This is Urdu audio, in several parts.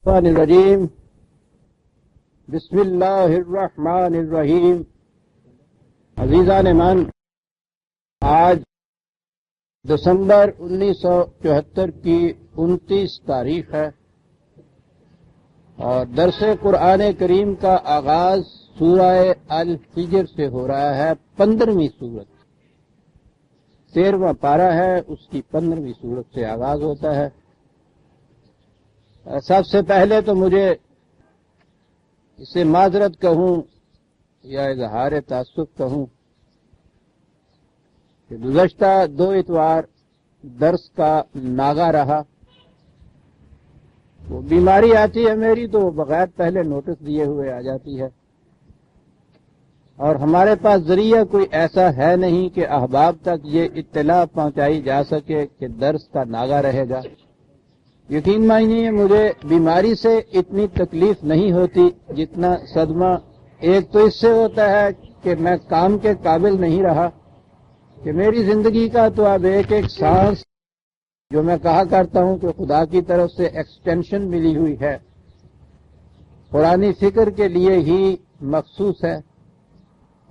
الرجیم بسم اللہ الرحمن الرحیم. عزیزان من، آج دسمبر 1974 کی 29 تاریخ ہے اور درس قرآن کریم کا آغاز سورہ الفجر سے ہو رہا ہے. 15ویں سورت، 13واں پارہ ہے، اس کی 15ویں سورت سے آغاز ہوتا ہے. سب سے پہلے تو مجھے اسے معذرت کہوں یا اظہار تاسف کہوں کہ گزشتہ 2 اتوار درس کا ناغہ رہا. وہ بیماری آتی ہے میری تو وہ بغیر پہلے نوٹس دیے ہوئے آ جاتی ہے، اور ہمارے پاس ذریعہ کوئی ایسا ہے نہیں کہ احباب تک یہ اطلاع پہنچائی جا سکے کہ درس کا ناغہ رہے گا. یقین مانیے مجھے بیماری سے اتنی تکلیف نہیں ہوتی جتنا صدمہ ایک تو اس سے ہوتا ہے کہ میں کام کے قابل نہیں رہا، کہ میری زندگی کا تو اب ایک ایک سانس جو میں کہا کرتا ہوں کہ خدا کی طرف سے ایکسٹینشن ملی ہوئی ہے، قرآنی فکر کے لیے ہی مخصوص ہے.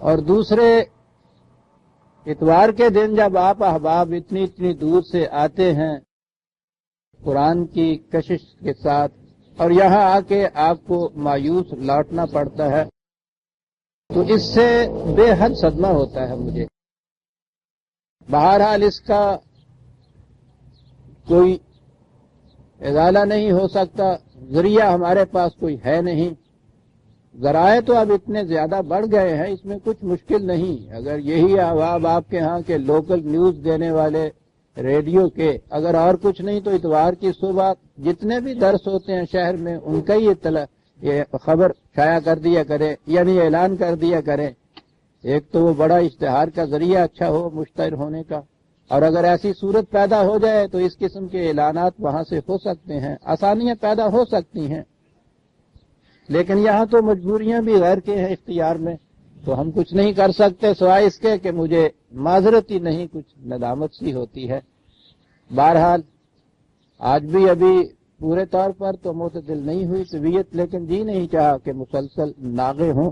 اور دوسرے اتوار کے دن جب آپ احباب اتنی دور سے آتے ہیں قرآن کی کشش کے ساتھ اور یہاں آ کے آپ کو مایوس لوٹنا پڑتا ہے، تو اس سے بے حد صدمہ ہوتا ہے مجھے. بہرحال اس کا کوئی ازالہ نہیں ہو سکتا، ذریعہ ہمارے پاس کوئی ہے نہیں. ذرائع تو اب اتنے زیادہ بڑھ گئے ہیں، اس میں کچھ مشکل نہیں. اگر یہی احباب آپ کے ہاں کے لوکل نیوز دینے والے ریڈیو کے اگر اور کچھ نہیں تو اتوار کی صبح جتنے بھی درس ہوتے ہیں شہر میں ان کا ہی یہ خبر شائع کر دیا کرے، یعنی اعلان کر دیا کرے. ایک تو وہ بڑا اشتہار کا ذریعہ اچھا ہو مشتہر ہونے کا، اور اگر ایسی صورت پیدا ہو جائے تو اس قسم کے اعلانات وہاں سے ہو سکتے ہیں، آسانیاں پیدا ہو سکتی ہیں. لیکن یہاں تو مجبوریاں بھی غیر کے ہیں اختیار میں، تو ہم کچھ نہیں کر سکتے سوائے اس کے کہ مجھے معذرت ہی نہیں کچھ ندامت سی ہوتی ہے. بہرحال آج بھی ابھی پورے طور پر تو معتدل نہیں ہوئی طبیعت، لیکن جی نہیں چاہا کہ مسلسل ناغے ہوں.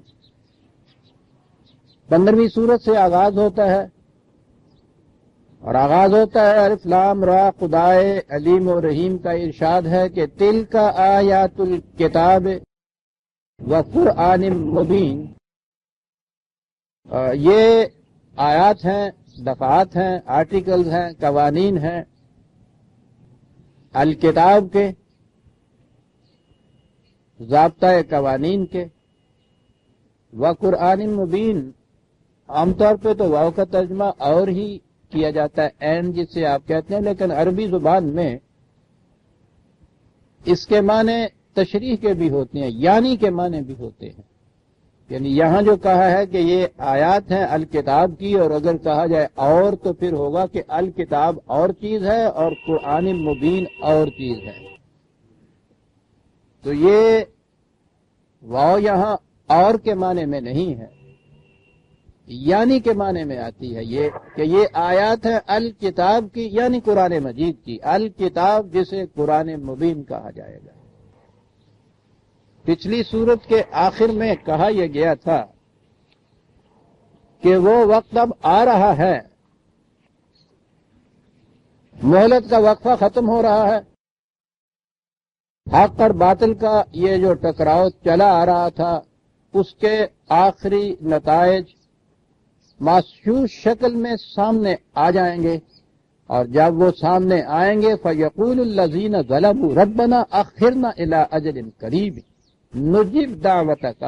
15ویں سورت سے آغاز ہوتا ہے اور آغاز ہوتا ہے الف لام را. خدائے علیم و رحیم کا ارشاد ہے کہ تلک آیات الکتاب و قرآن مبین. یہ آیات ہیں، دفعات ہیں، آرٹیکلز ہیں، قوانین ہیں الکتاب کے، ضابطۂ قوانین کے. و قرآن مبین عام طور پہ تو واو کا ترجمہ اور ہی کیا جاتا ہے، این جسے آپ کہتے ہیں، لیکن عربی زبان میں اس کے معنی تشریح کے بھی ہوتے ہیں، یعنی کے معنی بھی ہوتے ہیں. یعنی یہاں جو کہا ہے کہ یہ آیات ہیں الکتاب کی، اور اگر کہا جائے اور تو پھر ہوگا کہ الکتاب اور چیز ہے اور قرآن مبین اور چیز ہے. تو یہ واو یہاں اور کے معنی میں نہیں ہے، یعنی کے معنی میں آتی ہے. یہ کہ یہ آیات ہیں الکتاب کی، یعنی قرآن مجید کی. الکتاب جسے قرآن مبین کہا جائے گا. پچھلی سورت کے آخر میں کہا یہ گیا تھا کہ وہ وقت اب آ رہا ہے، مہلت کا وقفہ ختم ہو رہا ہے. حق اور باطل کا یہ جو ٹکراؤ چلا آ رہا تھا اس کے آخری نتائج ماسیوس شکل میں سامنے آ جائیں گے، اور جب وہ سامنے آئیں گے فَيَقُولُ الَّذِينَ ظَلَمُوا رَبَّنَا أَخِّرْنَا إِلَىٰ أَجَلٍ قَرِيبٍ نُجِبْ دَعْوَتَكَ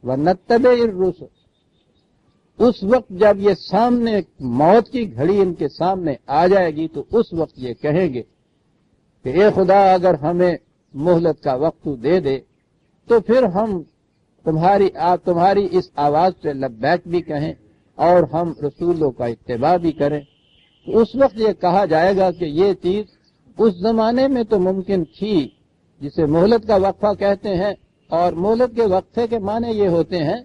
وَنَتَّبِعِ الرُّسُلَ. اس وقت جب یہ سامنے موت کی گھڑی ان کے سامنے آ جائے گی تو اس وقت یہ کہیں گے کہ اے خدا اگر ہمیں مہلت کا وقت دے دے تو پھر ہم تمہاری اس آواز سے لبیک بھی کہیں اور ہم رسولوں کا اتباع بھی کریں. تو اس وقت یہ کہا جائے گا کہ یہ چیز اس زمانے میں تو ممکن تھی جسے مہلت کا وقفہ کہتے ہیں، اور مہلت کے وقفے کے معنی یہ ہوتے ہیں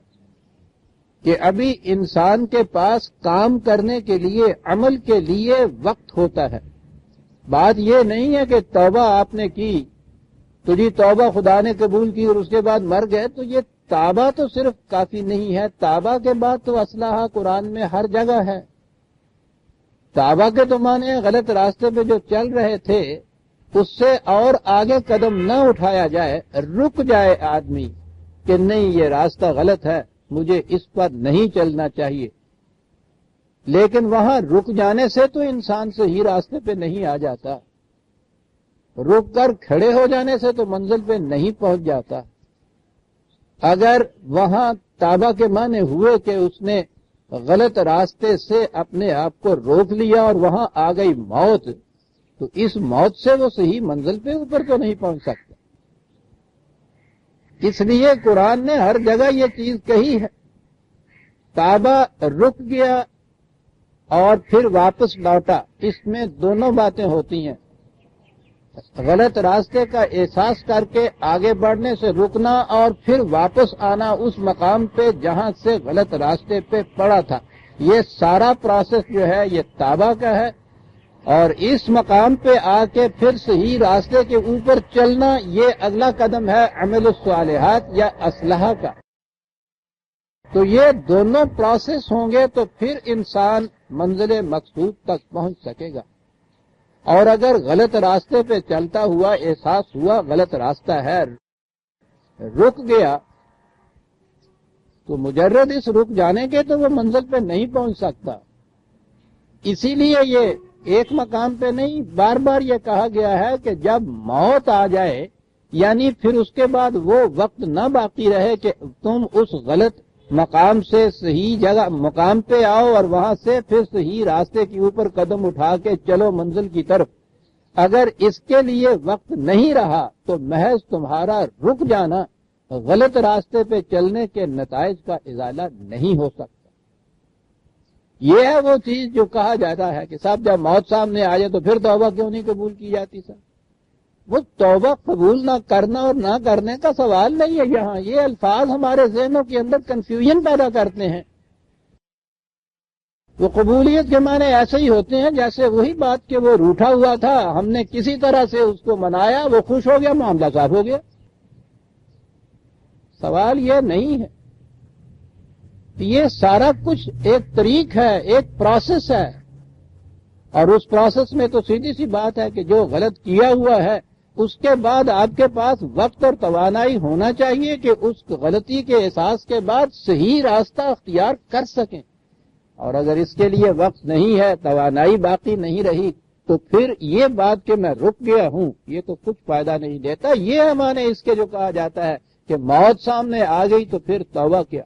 کہ ابھی انسان کے پاس کام کرنے کے لیے، عمل کے لیے وقت ہوتا ہے. بات یہ نہیں ہے کہ توبہ آپ نے کی تو جی توبہ خدا نے قبول کی اور اس کے بعد مر گئے، تو یہ توبہ تو صرف کافی نہیں ہے، توبہ کے بعد تو اصلاح قرآن میں ہر جگہ ہے۔ توبہ کے تو مانے غلط راستے پہ جو چل رہے تھے اس سے اور آگے قدم نہ اٹھایا جائے، رک جائے آدمی کہ نہیں یہ راستہ غلط ہے، مجھے اس پر نہیں چلنا چاہیے۔ لیکن وہاں رک جانے سے تو انسان صحیح راستے پہ نہیں آ جاتا، رک کر کھڑے ہو جانے سے تو منزل پہ نہیں پہنچ جاتا۔ اگر وہاں توبہ کے معنی ہوئے کہ اس نے غلط راستے سے اپنے آپ کو روک لیا اور وہاں آ گئی موت، تو اس موت سے وہ صحیح منزل پہ اوپر تو نہیں پہنچ سکتا۔ اس لیے قرآن نے ہر جگہ یہ چیز کہی ہے، توبہ رک گیا اور پھر واپس لوٹا، اس میں دونوں باتیں ہوتی ہیں۔ غلط راستے کا احساس کر کے آگے بڑھنے سے رکنا اور پھر واپس آنا اس مقام پہ جہاں سے غلط راستے پہ پڑا تھا، یہ سارا پروسیس جو ہے یہ توبہ کا ہے۔ اور اس مقام پہ آ کے پھر صحیح راستے کے اوپر چلنا، یہ اگلا قدم ہے عمل الصالحات یا اصلاح کا۔ تو یہ دونوں پروسیس ہوں گے تو پھر انسان منزل مقصود تک پہنچ سکے گا۔ اور اگر غلط راستے پہ چلتا ہوا احساس ہوا غلط راستہ ہے، رک گیا، تو مجرد اس رک جانے کے تو وہ منزل پہ نہیں پہنچ سکتا۔ اسی لیے یہ ایک مقام پہ نہیں، بار بار یہ کہا گیا ہے کہ جب موت آ جائے، یعنی پھر اس کے بعد وہ وقت نہ باقی رہے کہ تم اس غلط مقام سے صحیح جگہ مقام پہ آؤ اور وہاں سے پھر صحیح راستے کے اوپر قدم اٹھا کے چلو منزل کی طرف۔ اگر اس کے لیے وقت نہیں رہا تو محض تمہارا رک جانا غلط راستے پہ چلنے کے نتائج کا ازالہ نہیں ہو سکتا۔ یہ ہے وہ چیز جو کہا جاتا ہے کہ صاحب جب موت سامنے آ جائے تو پھر توبہ کیوں نہیں قبول کی جاتی صاحب؟ وہ توبہ قبول نہ کرنا اور نہ کرنے کا سوال نہیں ہے یہاں، یہ الفاظ ہمارے ذہنوں کے اندر کنفیوژن پیدا کرتے ہیں۔ وہ قبولیت کے معنی ایسے ہی ہوتے ہیں جیسے وہی بات کہ وہ روٹھا ہوا تھا، ہم نے کسی طرح سے اس کو منایا، وہ خوش ہو گیا، معاملہ صاف ہو گیا۔ سوال یہ نہیں ہے، یہ سارا کچھ ایک طریق ہے، ایک پروسیس ہے، اور اس پروسیس میں تو سیدھی سی بات ہے کہ جو غلط کیا ہوا ہے اس کے بعد آپ کے پاس وقت اور توانائی ہونا چاہیے کہ اس غلطی کے احساس کے بعد صحیح راستہ اختیار کر سکیں۔ اور اگر اس کے لیے وقت نہیں ہے، توانائی باقی نہیں رہی، تو پھر یہ بات کہ میں رک گیا ہوں یہ تو کچھ فائدہ نہیں دیتا۔ یہ ہے معنی اس کے جو کہا جاتا ہے کہ موت سامنے آ گئی تو پھر توبہ کیا۔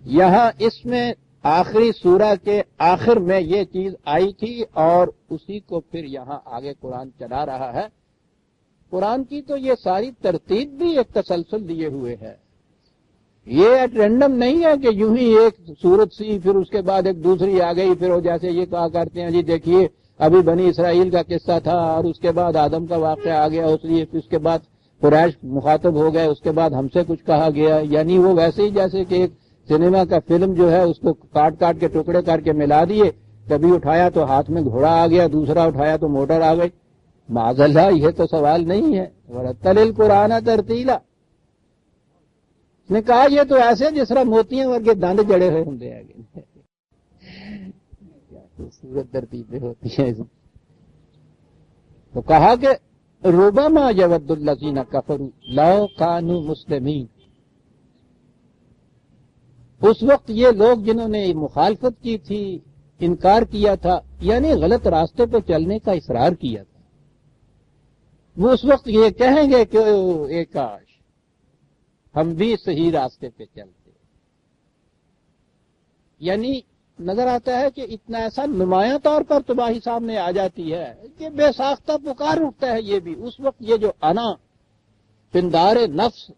یہاں اس میں آخری سورہ کے آخر میں یہ چیز آئی تھی اور اسی کو پھر یہاں آگے قرآن چلا رہا ہے۔ قرآن کی تو یہ ساری ترتیب بھی ایک تسلسل لیے ہوئے ہے، یہ ایٹ رینڈم نہیں ہے کہ یوں ہی ایک سورت سی پھر اس کے بعد ایک دوسری آ گئی، پھر وہ جیسے یہ کہا کرتے ہیں جی دیکھیے ابھی بنی اسرائیل کا قصہ تھا اور اس کے بعد آدم کا واقعہ آ گیا، اس لیے اس کے بعد قریش مخاطب ہو گئے، اس کے بعد ہم سے کچھ کہا گیا، یعنی وہ ویسے ہی جیسے کہ ایک سنیما کا فلم جو ہے اس کو کاٹ کاٹ کے ٹکڑے کر کے ملا دیے، کبھی اٹھایا تو ہاتھ میں گھوڑا آ گیا، دوسرا اٹھایا تو موٹر آ گئی۔ معاذ اللہ، یہ تو سوال نہیں ہے۔ ورتل القرآن ترتیلا، اس نے کہا یہ تو ایسے جس طرح موتیاں ورگے دند جڑے ہوئے ہوں گے، کیا خوبصورت ترتیبیں ہوتی ہیں۔ تو کہا کہ ربما یود الذین کفروا لو کانوا مسلمین، اس وقت یہ لوگ جنہوں نے مخالفت کی تھی، انکار کیا تھا، یعنی غلط راستے پہ چلنے کا اصرار کیا تھا، وہ اس وقت یہ کہیں گے کہ اے کاش ہم بھی صحیح راستے پہ چلتے۔ یعنی نظر آتا ہے کہ اتنا ایسا نمایاں طور پر تباہی سامنے آ جاتی ہے کہ بے ساختہ پکار اٹھتا ہے یہ بھی۔ اس وقت یہ جو انا، پندار نفس،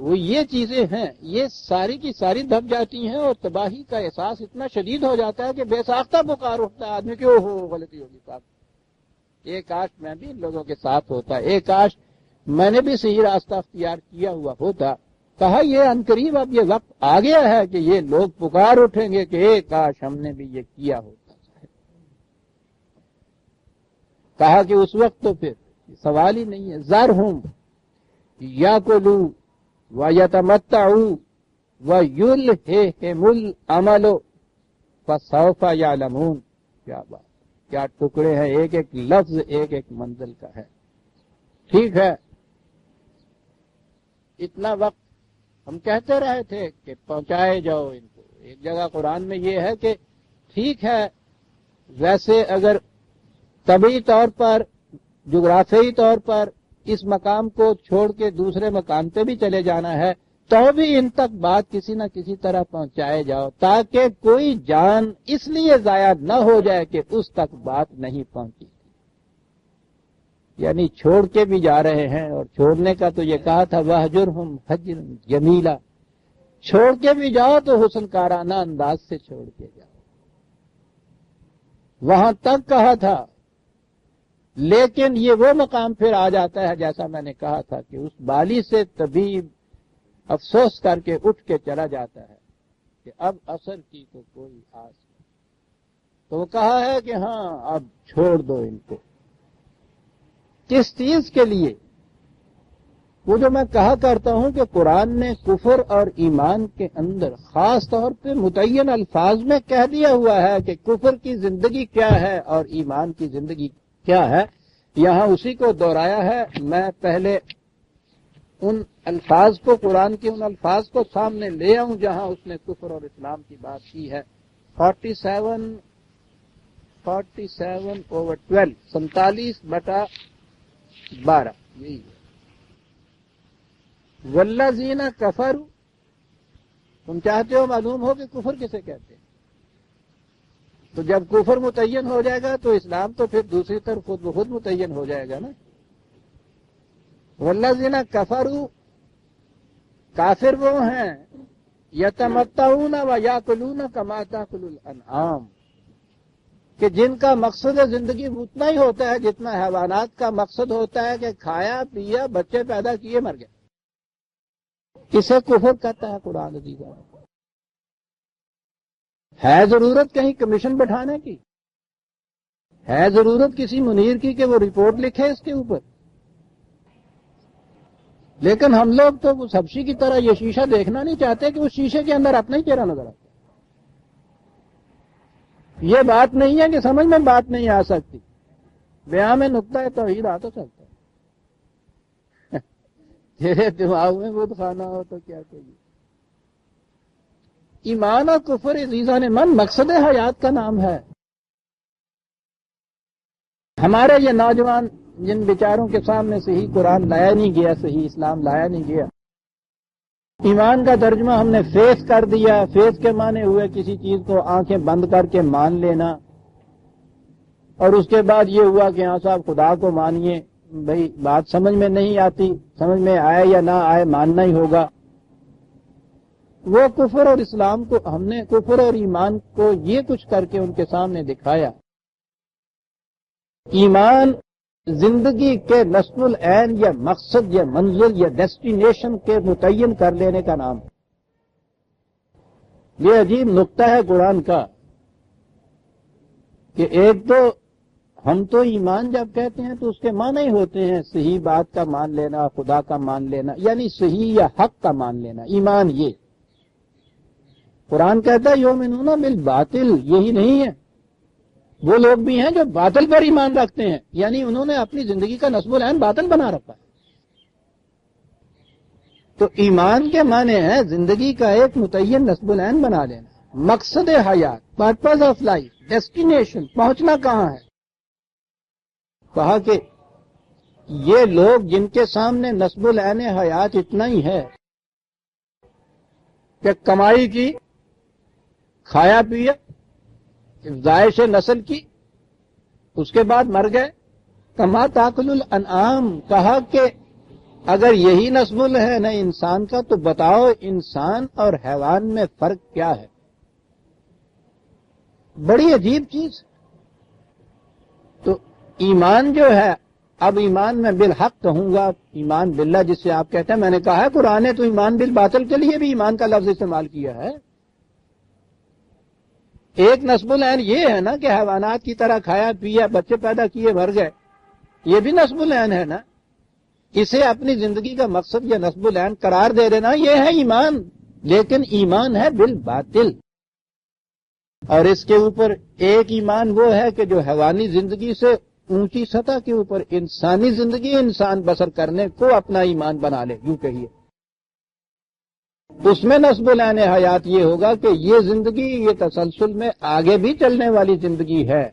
وہ یہ چیزیں ہیں، یہ ساری کی ساری دب جاتی ہیں اور تباہی کا احساس اتنا شدید ہو جاتا ہے کہ بے ساختہ پکار اٹھتا ہے آدمی کہ اوہو غلطی ہوگی صاحب، ایک کاش میں بھی ان لوگوں کے ساتھ ہوتا، ایک کاش میں نے بھی صحیح راستہ اختیار کیا ہوا ہوتا۔ کہا یہ عنقریب اب یہ وقت آ گیا ہے کہ یہ لوگ پکار اٹھیں گے کہ ایک کاش ہم نے بھی یہ کیا ہوتا۔ کہا کہ اس وقت تو پھر سوال ہی نہیں ہے. ذرہم یاکلوا ویتمتعوا ویلہہم الامل فسوف یعلمون. کیا بات، کیا ٹکڑے ہیں، ایک ایک لفظ ایک ایک منزل کا ہے. ٹھیک ہے، اتنا وقت ہم کہتے رہے تھے کہ پہنچائے جاؤ ان کو. ایک جگہ قرآن میں یہ ہے کہ ٹھیک ہے، ویسے اگر طبعی طور پر، جغرافیائی طور پر اس مقام کو چھوڑ کے دوسرے مقام پہ بھی چلے جانا ہے تو بھی ان تک بات کسی نہ کسی طرح پہنچائے جاؤ، تاکہ کوئی جان اس لیے ضائع نہ ہو جائے کہ اس تک بات نہیں پہنچی. یعنی چھوڑ کے بھی جا رہے ہیں، اور چھوڑنے کا تو یہ کہا تھا وَہْجُرْهُمْ هَجْرًا جَمِيلًا. چھوڑ کے بھی جاؤ تو حسن کارانہ انداز سے چھوڑ کے جاؤ. وہاں تک کہا تھا، لیکن یہ وہ مقام پھر آ جاتا ہے جیسا میں نے کہا تھا کہ اس بالی سے طبیب افسوس کر کے اٹھ کے چلا جاتا ہے کہ اب اثر کی تو کوئی آس نہیں. تو وہ کہا ہے کہ ہاں اب چھوڑ دو ان کو. کس چیز کے لیے؟ وہ جو میں کہا کرتا ہوں کہ قرآن نے کفر اور ایمان کے اندر خاص طور پہ متعین الفاظ میں کہہ دیا ہوا ہے کہ کفر کی زندگی کیا ہے اور ایمان کی زندگی کیا ہے. یہاں اسی کو دہرایا ہے. میں پہلے ان الفاظ کو، قرآن کے ان الفاظ کو سامنے لے آؤں جہاں اس نے کفر اور اسلام کی بات کی ہے. 47/12 47/12 یہی ہے. والذین کفروا، تم چاہتے ہو معلوم ہو کہ کفر کسے کہتے ہیں؟ تو جب کفر متعین ہو جائے گا تو اسلام تو پھر دوسری طرف خود بخود متعین ہو جائے گا نا. والذین کفروا، کافر وہ ہیں، یتمتعون ویاکلون کما تاکل الانعام، کہ جن کا مقصد زندگی اتنا ہی ہوتا ہے جتنا حیوانات کا مقصد ہوتا ہے کہ کھایا پیا، بچے پیدا کیے، مر گئے. کسے کفر کہتا ہے قرآن عزیز؟ ہے ضرورت کہیں کمیشن بٹھانے کی؟ ہے ضرورت کسی منیر کی کہ وہ رپورٹ لکھے اس کے اوپر؟ لیکن ہم لوگ تو اس حبشی کی طرح یہ شیشہ دیکھنا نہیں چاہتے کہ اس شیشے کے اندر اپنا ہی چہرہ نظر آتا. یہ بات نہیں ہے کہ سمجھ میں بات نہیں آ سکتی، بیان میں نقطہ توحید آ تو سکتا ہے. تیرے دماغ میں بت خانہ ہو تو کیا چاہیے. ایمان اور کفر عزیزان من مقصد حیات کا نام ہے. ہمارے یہ نوجوان جن بیچاروں کے سامنے صحیح قرآن لایا نہیں گیا، صحیح اسلام لایا نہیں گیا، ایمان کا ترجمہ ہم نے فیس کر دیا. فیس کے معنی ہوئے کسی چیز کو آنکھیں بند کر کے مان لینا، اور اس کے بعد یہ ہوا کہ ہاں صاحب خدا کو مانیے. بھئی بات سمجھ میں نہیں آتی، سمجھ میں آئے یا نہ آئے ماننا ہی ہوگا. وہ کفر اور اسلام کو ہم نے، کفر اور ایمان کو یہ کچھ کر کے ان کے سامنے دکھایا. ایمان زندگی کے نصب العین یا مقصد یا منزل یا ڈیسٹینیشن کے متعین کر لینے کا نام ہے. یہ عجیب نقطہ ہے قرآن کا کہ ایک تو ہم تو ایمان جب کہتے ہیں تو اس کے معنی ہی ہوتے ہیں صحیح بات کا مان لینا، خدا کا مان لینا، یعنی صحیح یا حق کا مان لینا. ایمان یہ قرآن کہتا ہے یؤمنون بالباطل، یہی نہیں ہے. وہ لوگ بھی ہیں جو باطل پر ایمان رکھتے ہیں، یعنی انہوں نے اپنی زندگی کا نصب العین باطل بنا رکھا ہے. تو ایمان کے معنی ہے زندگی کا ایک متعین نصب العین بنا لینا. مقصد حیات، پرپز آف لائف، ڈیسٹینیشن، پہنچنا کہاں ہے. کہا کہ یہ لوگ جن کے سامنے نصب العین حیات اتنا ہی ہے کہ کمائی کی، کھایا پیا، افزائش نسل کی، اس کے بعد مر گئے. کما تاکل الانعام، کہا کہ اگر یہی نصب ہے نا انسان کا تو بتاؤ انسان اور حیوان میں فرق کیا ہے. بڑی عجیب چیز. تو ایمان جو ہے، اب ایمان میں بالحق کہوں گا، ایمان باللہ جس سے آپ کہتے ہیں، میں نے کہا ہے قرآن نے تو ایمان بالباطل کے لیے بھی ایمان کا لفظ استعمال کیا ہے. ایک نصب العین یہ ہے نا کہ حیوانات کی طرح کھایا پیا، بچے پیدا کیے، مر گئے. یہ بھی نصب العین ہے نا. اسے اپنی زندگی کا مقصد یا نصب العین قرار دے دینا یہ ہے ایمان، لیکن ایمان ہے بالباطل. اور اس کے اوپر ایک ایمان وہ ہے کہ جو حیوانی زندگی سے اونچی سطح کے اوپر انسانی زندگی انسان بسر کرنے کو اپنا ایمان بنا لے، یوں کہیے. اس میں نصب العین حیات یہ ہوگا کہ یہ زندگی یہ تسلسل میں آگے بھی چلنے والی زندگی ہے.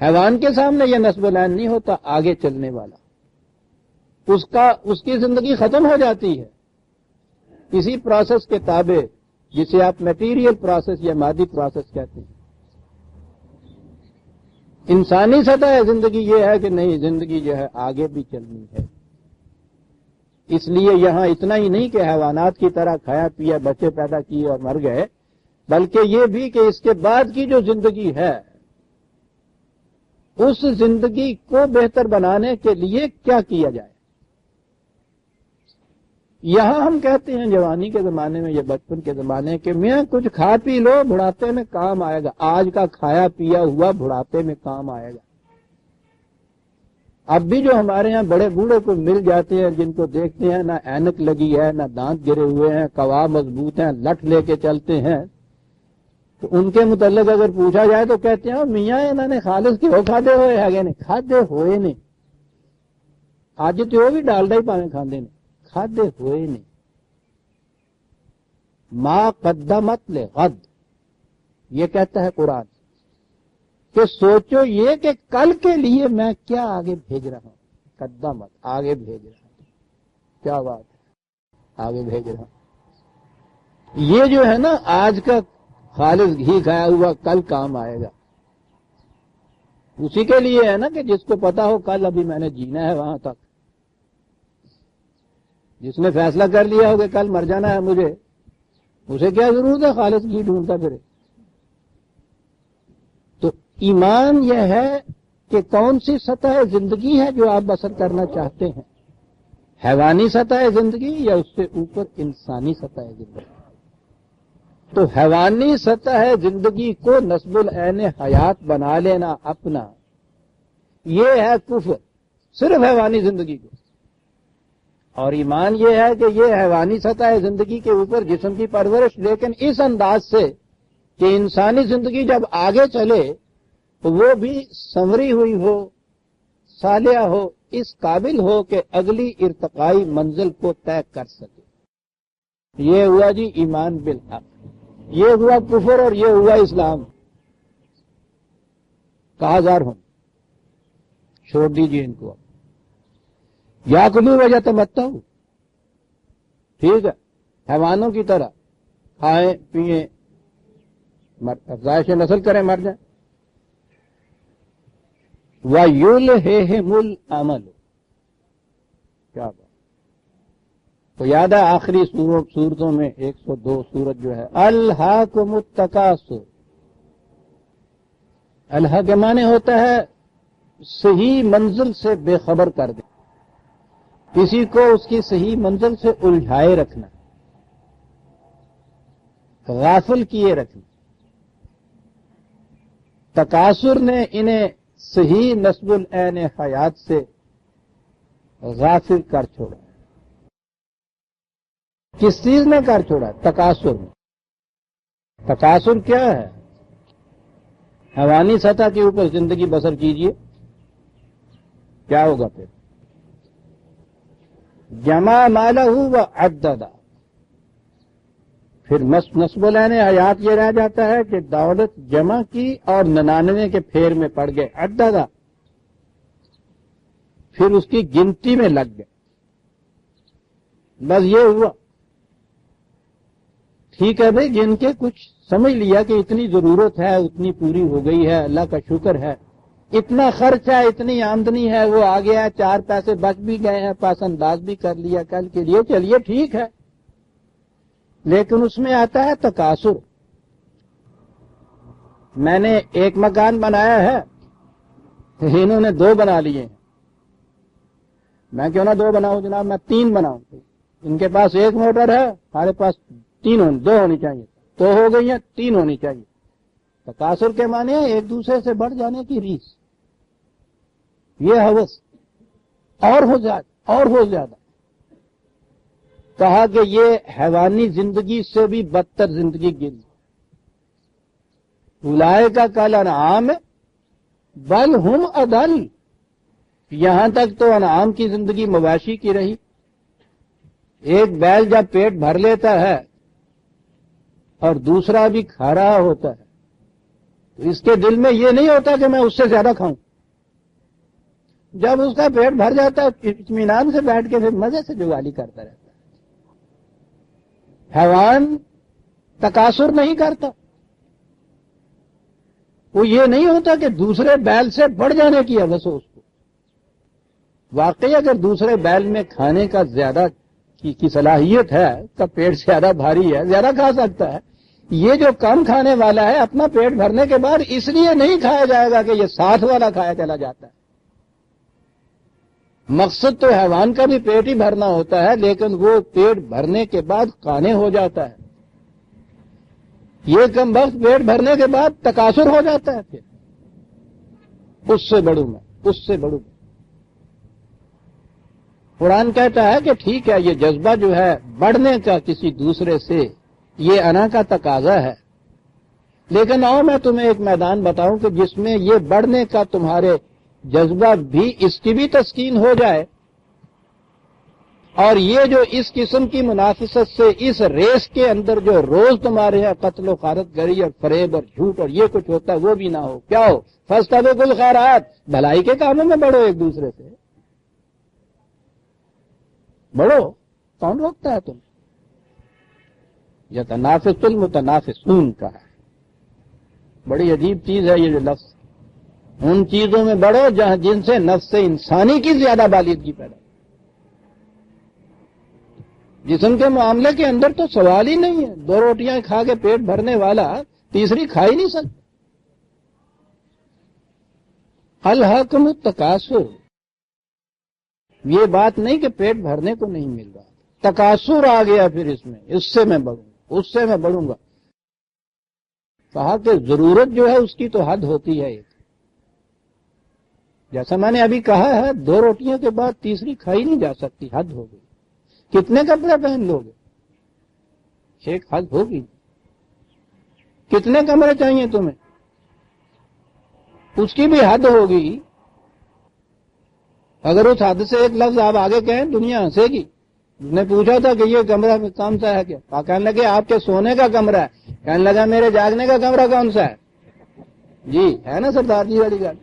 حیوان کے سامنے یہ نصب العین نہیں ہوتا، آگے چلنے والا. اس کی زندگی ختم ہو جاتی ہے کسی پروسیس کے تابع، جسے آپ میٹیریل پروسیس یا مادی پروسیس کہتے ہیں. انسانی سطح زندگی یہ ہے کہ نہیں، زندگی جو ہے آگے بھی چلنی ہے. اس لیے یہاں اتنا ہی نہیں کہ حیوانات کی طرح کھایا پیا بچے پیدا کیے اور مر گئے، بلکہ یہ بھی کہ اس کے بعد کی جو زندگی ہے اس زندگی کو بہتر بنانے کے لیے کیا کیا جائے. یہاں ہم کہتے ہیں جوانی کے زمانے میں یا بچپن کے زمانے کہ میاں کچھ کھا پی لو، بڑھاپے میں کام آئے گا. آج کا کھایا پیا ہوا بڑھاپے میں کام آئے گا. اب بھی جو ہمارے ہاں بڑے بوڑھے کو مل جاتے ہیں جن کو دیکھتے ہیں نہ اینک لگی ہے نہ دانت گرے ہوئے ہیں، کوا مضبوط ہیں، لٹ لے کے چلتے ہیں، تو ان کے متعلق اگر پوچھا جائے تو کہتے ہیں میاں انہوں نے خالص کیوں کھادے ہوئے ہے نہیں کھادے ہوئے نہیں. اج تو وہ بھی ڈالڈا ہی پاویں کھاندے نے، کھادے ہوئے نہیں. ما قدمت لغد، یہ کہتا ہے قرآن کہ سوچو یہ کہ کل کے لیے میں کیا آگے بھیج رہا ہوں. قدمت آگے بھیج رہا ہوں، کیا بات ہے، آگے بھیج رہا ہوں. یہ جو ہے نا آج کا خالص گھی کھایا ہوا کل کام آئے گا. اسی کے لیے ہے نا کہ جس کو پتا ہو کل ابھی میں نے جینا ہے وہاں تک، جس نے فیصلہ کر لیا ہو کہ کل مر جانا ہے مجھے، اسے کیا ضرورت ہے خالص گھی ڈھونڈتا پھرے. تو ایمان یہ ہے کہ کون سی سطح زندگی ہے جو آپ بسر کرنا چاہتے ہیں، حیوانی سطح زندگی یا اس سے اوپر انسانی سطح زندگی. تو حیوانی سطح زندگی کو نصب العین حیات بنا لینا اپنا، یہ ہے کفر صرف حیوانی زندگی کو. اور ایمان یہ ہے کہ یہ حیوانی سطح زندگی کے اوپر جسم کی پرورش، لیکن اس انداز سے کہ انسانی زندگی جب آگے چلے تو وہ بھی سنوری ہوئی ہو، صالحہ ہو، اس قابل ہو کہ اگلی ارتقائی منزل کو طے کر سکے. یہ ہوا جی ایمان بالحق، یہ ہوا کفر اور یہ ہوا اسلام. کہا زار ہوں چھوڑ دیجیے ان کو. یا کلو وجہ تمتا ہوں، ٹھیک ہے، حیوانوں کی طرح کھائیں پیئیں، افزائش نسل کریں، مر جائیں. وَيُلْهِهِمُ الْعَمَلُ، کیا بات. تو یاد ہے آخری سورتوں میں 102 سورت جو ہے الہاکم التکاثر. الہا کے معنی ہوتا ہے صحیح منزل سے بے خبر کر دیں، کسی کو اس کی صحیح منزل سے الجھائے رکھنا، غافل کیے رکھنا. تکاثر نے انہیں صحیح نصب العین حیات سے غافل کر چھوڑا. کس چیز نے کر چھوڑا؟ تکاثر میں. تکاثر کیا ہے؟ حیوانی سطح کے اوپر زندگی بسر کیجیے، کیا ہوگا پھر؟ جمع مالہ و عددہ. پھر نصب العین حیات یہ رہ جاتا ہے کہ دولت جمع کی اور 99 کے پھیر میں پڑ گئے، عددہ، پھر اس کی گنتی میں لگ گئے. بس یہ ہوا. ٹھیک ہے بھائی، جن کے کچھ سمجھ لیا کہ اتنی ضرورت ہے، اتنی پوری ہو گئی ہے، اللہ کا شکر ہے، اتنا خرچ ہے، اتنی آمدنی ہے، وہ آ گیا ہے، 4 پیسے بچ بھی گئے ہیں، پاس انداز بھی کر لیا کل کے لیے، چلیے ٹھیک ہے. لیکن اس میں آتا ہے تکاثر. میں نے ایک مکان بنایا ہے، انہوں نے 2 بنا لیے ہیں، میں کیوں نہ 2 بناؤں جناب، میں 3 بناؤں. ان کے پاس 1 موٹر ہے، ہمارے پاس 2 ہونی چاہیے، تو ہو گئی ہیں 3 ہونی چاہیے. تکاثر کے معنی ہے ایک دوسرے سے بڑھ جانے کی ریس. یہ ہوس اور ہو زیادہ کہا کہ یہ حیوانی زندگی سے بھی بدتر زندگی گن اولئک کالانعام بل ہم اضل، یہاں تک تو انعام کی زندگی مواشی کی رہی۔ ایک بیل جب پیٹ بھر لیتا ہے اور دوسرا بھی کھا رہا ہوتا ہے تو اس کے دل میں یہ نہیں ہوتا کہ میں اس سے زیادہ کھاؤں۔ جب اس کا پیٹ بھر جاتا ہے اطمینان سے بیٹھ کے پھر مزے سے جوالی کرتا رہتا ہے۔ حیوان تکاثر نہیں کرتا، وہ یہ نہیں ہوتا کہ دوسرے بیل سے بڑھ جانے کی ہوس ہو اس کو۔ واقعی اگر دوسرے بیل میں کھانے کا زیادہ کی صلاحیت ہے، کا پیٹ زیادہ بھاری ہے، زیادہ کھا سکتا ہے، یہ جو کم کھانے والا ہے اپنا پیٹ بھرنے کے بعد اس لیے نہیں کھایا جائے گا کہ یہ ساتھ والا کھایا چلا جاتا ہے۔ مقصد تو حیوان کا بھی پیٹ ہی بھرنا ہوتا ہے، لیکن وہ پیٹ بھرنے کے بعد کھانے ہو جاتا ہے۔ یہ کم وقت پیٹ بھرنے کے بعد تکاثر ہو جاتا ہے، پھر اس سے بڑھوں میں۔ قرآن کہتا ہے کہ ٹھیک ہے، یہ جذبہ جو ہے بڑھنے کا کسی دوسرے سے، یہ انا کا تقاضا ہے، لیکن آؤ میں تمہیں ایک میدان بتاؤں کہ جس میں یہ بڑھنے کا تمہارے جذبہ بھی اس کی بھی تسکین ہو جائے، اور یہ جو اس قسم کی منافست سے اس ریس کے اندر جو روز تمہارے یہاں قتل و غارت گری اور فریب اور جھوٹ اور یہ کچھ ہوتا ہے وہ بھی نہ ہو۔ کیا ہو؟ فاستبقوا الخیرات، بھلائی کے کاموں میں بڑھو، ایک دوسرے سے بڑھو۔ کون روکتا ہے تم؟ یتنافس المتنافسون کا ہے، بڑی عجیب چیز ہے یہ جو لفظ۔ ان چیزوں میں بڑھو جن سے نفس انسانی کی زیادہ بالیدگی پیدا۔ جسم کے معاملے کے اندر تو سوال ہی نہیں ہے، 2 روٹیاں کھا کے پیٹ بھرنے والا تیسری کھا ہی نہیں سکتا۔ الہاکم التکاثر، یہ بات نہیں کہ پیٹ بھرنے کو نہیں مل رہا، تکاثر آ گیا پھر اس سے میں بڑھوں گا، اس سے میں بڑھوں گا۔ کہا کہ ضرورت جو ہے اس کی تو حد ہوتی ہے ایک، جیسا میں نے ابھی کہا ہے 2 روٹیوں کے بعد تیسری کھائی نہیں جا سکتی، حد ہو گئی۔ کتنے کپڑے پہن لوگے؟ ایک حد ہوگی۔ کتنے کمرے چاہیے تمہیں؟ اس کی بھی حد ہوگی۔ اگر اس حد سے ایک لفظ آپ آگے کہیں دنیا ہنسے گی۔ نے پوچھا تھا کہ یہ کمرہ کون سا ہے کیا؟ کہنے لگے آپ کے سونے کا کمرہ ہے۔ کہنے لگا میرے جاگنے کا کمرہ کون سا ہے؟ جی ہے نا سردار جی والی گل۔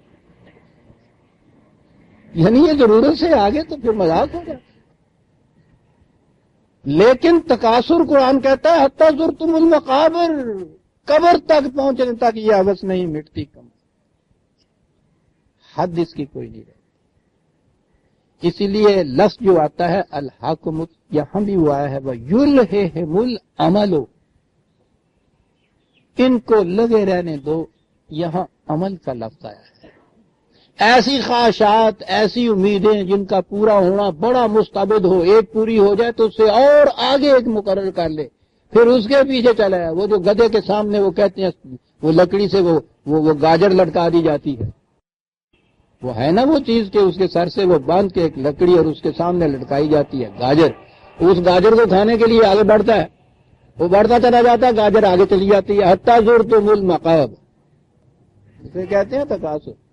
یعنی یہ ضرورت سے آگے تو پھر مذاق ہو جاتا۔ لیکن تکاثر قرآن کہتا ہے حتی زرتم المقابر، قبر تک پہنچنے تک یہ ہوس نہیں مٹتی، کم حد اس کی کوئی نہیں رہتی۔ اسی لیے لفظ جو آتا ہے الحاکم، یہاں بھی وہ آیا ہے وَيُلْهِهِمُ الْعَمَلُ، ان کو لگے رہنے دو، یہاں عمل کا لفظ آیا ہے۔ ایسی خواہشات، ایسی امیدیں جن کا پورا ہونا بڑا مستبد ہو، ایک پوری ہو جائے تو اس سے اور آگے ایک مقرر کر لے، پھر اس کے پیچھے چلا ہے۔ وہ جو گدھے کے سامنے وہ کہتے ہیں وہ لکڑی سے وہ گاجر لٹکا دی جاتی ہے، وہ ہے نا وہ چیز کہ اس کے سر سے وہ باندھ کے ایک لکڑی اور اس کے سامنے لٹکائی جاتی ہے گاجر۔ اس گاجر کو کھانے کے لیے آگے بڑھتا ہے، وہ بڑھتا چلا جاتا ہے، گاجر آگے چلی جاتی ہے، حتی زرتم المقابر، اسے کہتے ہیں تکاثر۔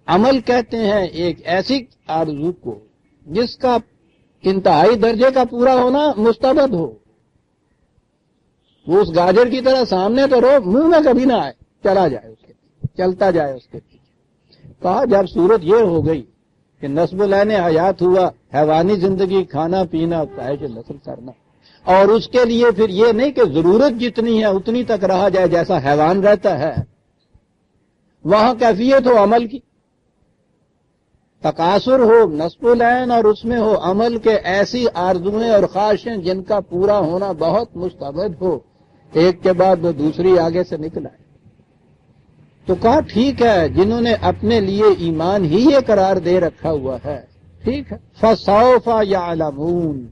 عمل کہتے ہیں ایک ایسی آرزو کو جس کا انتہائی درجے کا پورا ہونا مستبد ہو۔ وہ اس گاجر کی طرح سامنے تو رو، منہ میں کبھی نہ آئے، چلا جائے اس کے پیچھے، چلتا جائے اس کے پیچھے۔ کہا جب صورت یہ ہو گئی کہ نسب العین حیات ہوا، حیوانی زندگی، کھانا پینا، خواہش نسل کرنا، اور اس کے لیے پھر یہ نہیں کہ ضرورت جتنی ہے اتنی تک رہا جائے جیسا حیوان رہتا ہے، وہاں کیفیت ہو عمل کی، تکاثر ہو نسب العین اور اس میں ہو عمل کے ایسی آرزویں اور خواہشیں جن کا پورا ہونا بہت مستبد ہو، ایک کے بعد وہ دوسری آگے سے نکل آئے۔ تو کہا ٹھیک ہے، جنہوں نے اپنے لیے ایمان ہی یہ قرار دے رکھا ہوا ہے، ٹھیک ہے، فَسَوْفَ يَعْلَمُونَ،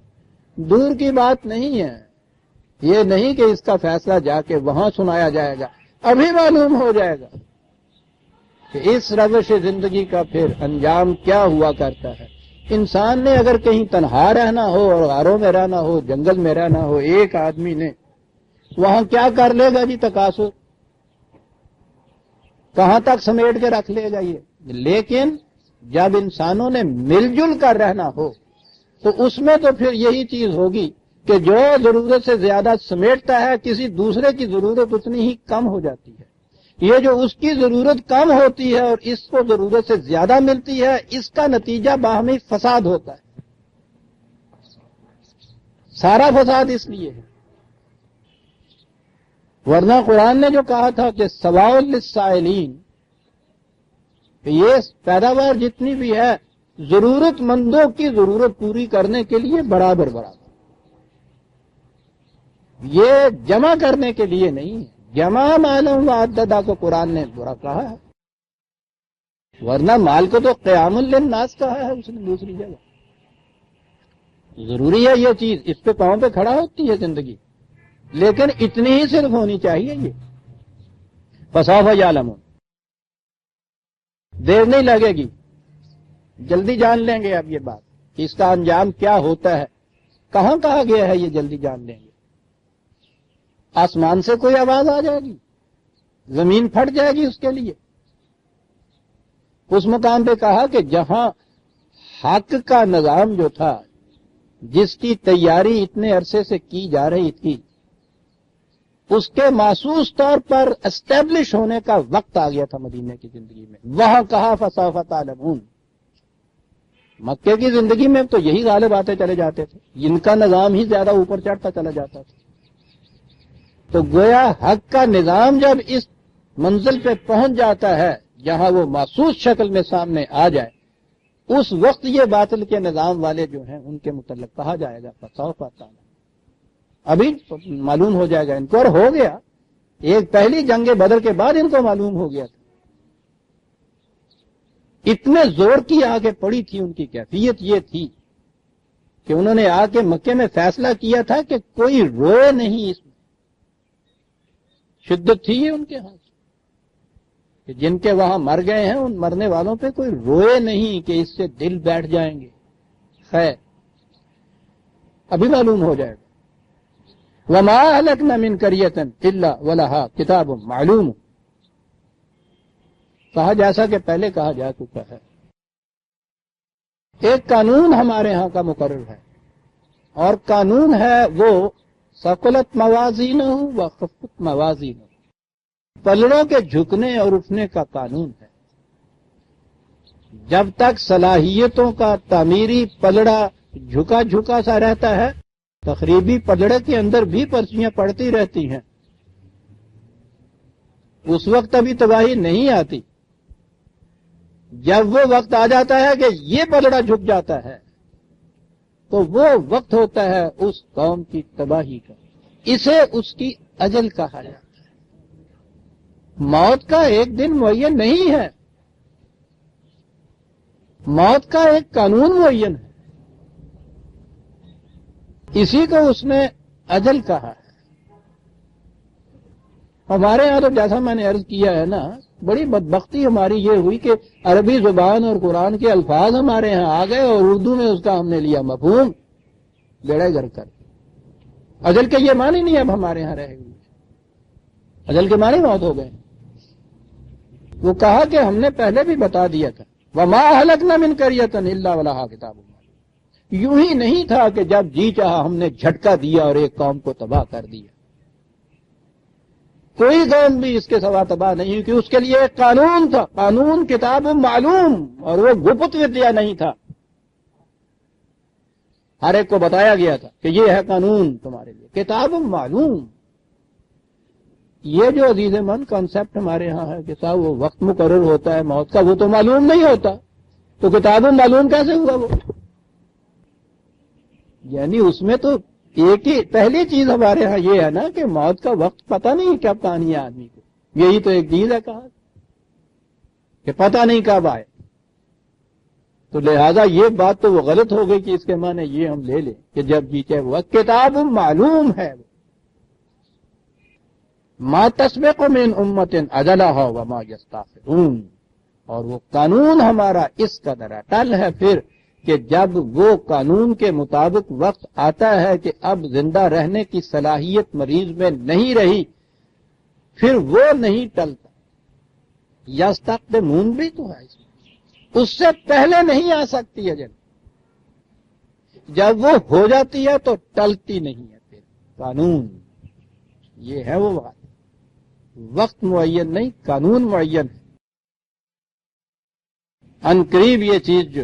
دور کی بات نہیں ہے، یہ نہیں کہ اس کا فیصلہ جا کے وہاں سنایا جائے گا، ابھی معلوم ہو جائے گا۔ کہ اس روش زندگی کا پھر انجام کیا ہوا کرتا ہے۔ انسان نے اگر کہیں تنہا رہنا ہو اور غاروں میں رہنا ہو، جنگل میں رہنا ہو، ایک آدمی نے وہاں کیا کر لے گا جی؟ تکاثر کہاں تک سمیٹ کے رکھ لے گا یہ؟ لیکن جب انسانوں نے مل جل کر رہنا ہو تو اس میں تو پھر یہی چیز ہوگی کہ جو ضرورت سے زیادہ سمیٹتا ہے کسی دوسرے کی ضرورت اتنی ہی کم ہو جاتی ہے۔ یہ جو اس کی ضرورت کم ہوتی ہے اور اس کو ضرورت سے زیادہ ملتی ہے، اس کا نتیجہ باہمی فساد ہوتا ہے۔ سارا فساد اس لیے ہے، ورنہ قرآن نے جو کہا تھا کہ سواء للسائلین، کہ یہ پیداوار جتنی بھی ہے ضرورت مندوں کی ضرورت پوری کرنے کے لیے برابر برابر، یہ جمع کرنے کے لیے نہیں ہے۔ جمع معلوم وعددہ کو قرآن نے برا کہا ہے، ورنہ مال کو تو قیام للناس کہا ہے اس نے دوسری جگہ۔ ضروری ہے یہ چیز، اس پہ پاؤں پہ کھڑا ہوتی ہے زندگی، لیکن اتنی ہی صرف ہونی چاہیے یہ۔ فسوف یعلمون، دیر نہیں لگے گی، جلدی جان لیں گے اب یہ بات کہ اس کا انجام کیا ہوتا ہے۔ کہاں کہا گیا ہے یہ جلدی جان لیں گے؟ آسمان سے کوئی آواز آ جائے گی، زمین پھٹ جائے گی اس کے لیے؟ اس مقام پہ کہا کہ جہاں حق کا نظام جو تھا، جس کی تیاری اتنے عرصے سے کی جا رہی تھی، اس کے محسوس طور پر اسٹیبلش ہونے کا وقت آ گیا تھا مدینے کی زندگی میں۔ وہاں کہا فسوف تعلمون، مکے کی زندگی میں تو یہی غالب آتے چلے جاتے تھے، ان کا نظام ہی زیادہ اوپر چڑھتا چلا جاتا تھا۔ تو گویا حق کا نظام جب اس منزل پہ پہنچ جاتا ہے جہاں وہ محسوس شکل میں سامنے آ جائے، اس وقت یہ باطل کے نظام والے جو ہیں ان کے متعلق کہا جائے گا فسوف تعلمون۔ ابھی معلوم ہو جائے گا ان کو، اور ہو گیا۔ ایک پہلی جنگ بدر کے بعد ان کو معلوم ہو گیا تھا، اتنے زور کی آ کے پڑی تھی ان کی کیفیت یہ تھی کہ انہوں نے آ کے مکے میں فیصلہ کیا تھا کہ کوئی روئے نہیں، اس میں شدت تھی یہ ان کے ہاں کہ جن کے وہاں مر گئے ہیں ان مرنے والوں پہ کوئی روئے نہیں کہ اس سے دل بیٹھ جائیں گے۔ خیر ابھی معلوم ہو جائے گا۔ وما اهلكنا من قرية الا ولها کتاب معلوم، کہا جیسا کہ پہلے کہا جا چکا ہے، ایک قانون ہمارے ہاں کا مقرر ہے، اور قانون ہے وہ ثقلت موازینہ و خفت موازینہ، پلڑوں کے جھکنے اور اٹھنے کا قانون ہے۔ جب تک صلاحیتوں کا تعمیری پلڑا جھکا جھکا سا رہتا ہے، تقریبی پلڑے کے اندر بھی پرچیاں پڑتی رہتی ہیں، اس وقت ابھی تباہی نہیں آتی۔ جب وہ وقت آ جاتا ہے کہ یہ پلڑا جھک جاتا ہے تو وہ وقت ہوتا ہے اس قوم کی تباہی کا، اسے اس کی اجل کہا جاتا ہے۔ موت کا ایک دن معین نہیں ہے، موت کا ایک قانون معین ہے، اسی کو اس نے اجل کہا ہے۔ ہمارے یہاں تو جیسا میں نے عرض کیا ہے نا، بڑی بدبختی ہماری یہ ہوئی کہ عربی زبان اور قرآن کے الفاظ ہمارے ہاں آ گئے اور اردو میں اس کا ہم نے لیا مفہوم، بیڑا گر کر۔ اجل کے یہ معنی نہیں اب ہمارے ہاں رہے ہوئے، اجل کے معنی موت ہو گئے۔ وہ کہا کہ ہم نے پہلے بھی بتا دیا تھا، وما اهلكنا من قرية الا ولها کتاب معلوم، یوں ہی نہیں تھا کہ جب جی چاہا ہم نے جھٹکا دیا اور ایک قوم کو تباہ کر دیا۔ کوئی قوم بھی اس کے سوا تباہ نہیں ہوئی کہ اس کے لیے ایک قانون تھا، قانون کتاب معلوم، اور وہ گپت ودیا نہیں تھا، ہر ایک کو بتایا گیا تھا کہ یہ ہے قانون تمہارے لیے، کتاب معلوم۔ یہ جو عزیز من کانسیپٹ ہمارے ہاں ہے کہ صاحب وہ وقت مقرر ہوتا ہے موت کا، وہ تو معلوم نہیں ہوتا، تو کتاب معلوم کیسے ہوا وہ؟ یعنی اس میں تو ایک ہی پہلی چیز ہمارے ہاں یہ ہے نا کہ موت کا وقت پتہ نہیں کب آنی ہے آدمی کو، یہی تو ایک چیز ہے کہا کہ پتہ نہیں کب آئے، تو لہذا یہ بات تو وہ غلط ہو گئی کہ اس کے معنی یہ ہم لے لیں کہ جب جی چاہے وہ کتاب معلوم ہے۔ ما تسبق من امت اجلها وما یستاخرون، اور وہ قانون ہمارا اس قدر اٹل ہے پھر کہ جب وہ قانون کے مطابق وقت آتا ہے کہ اب زندہ رہنے کی صلاحیت مریض میں نہیں رہی، پھر وہ نہیں ٹلتا۔ یستقدمون بھی تو ہے، اس سے پہلے نہیں آ سکتی ہے جب وہ ہو جاتی ہے تو ٹلتی نہیں ہے۔ پھر قانون یہ ہے وہ بات، وقت معین نہیں، قانون معین ہے۔ ان قریب یہ چیز جو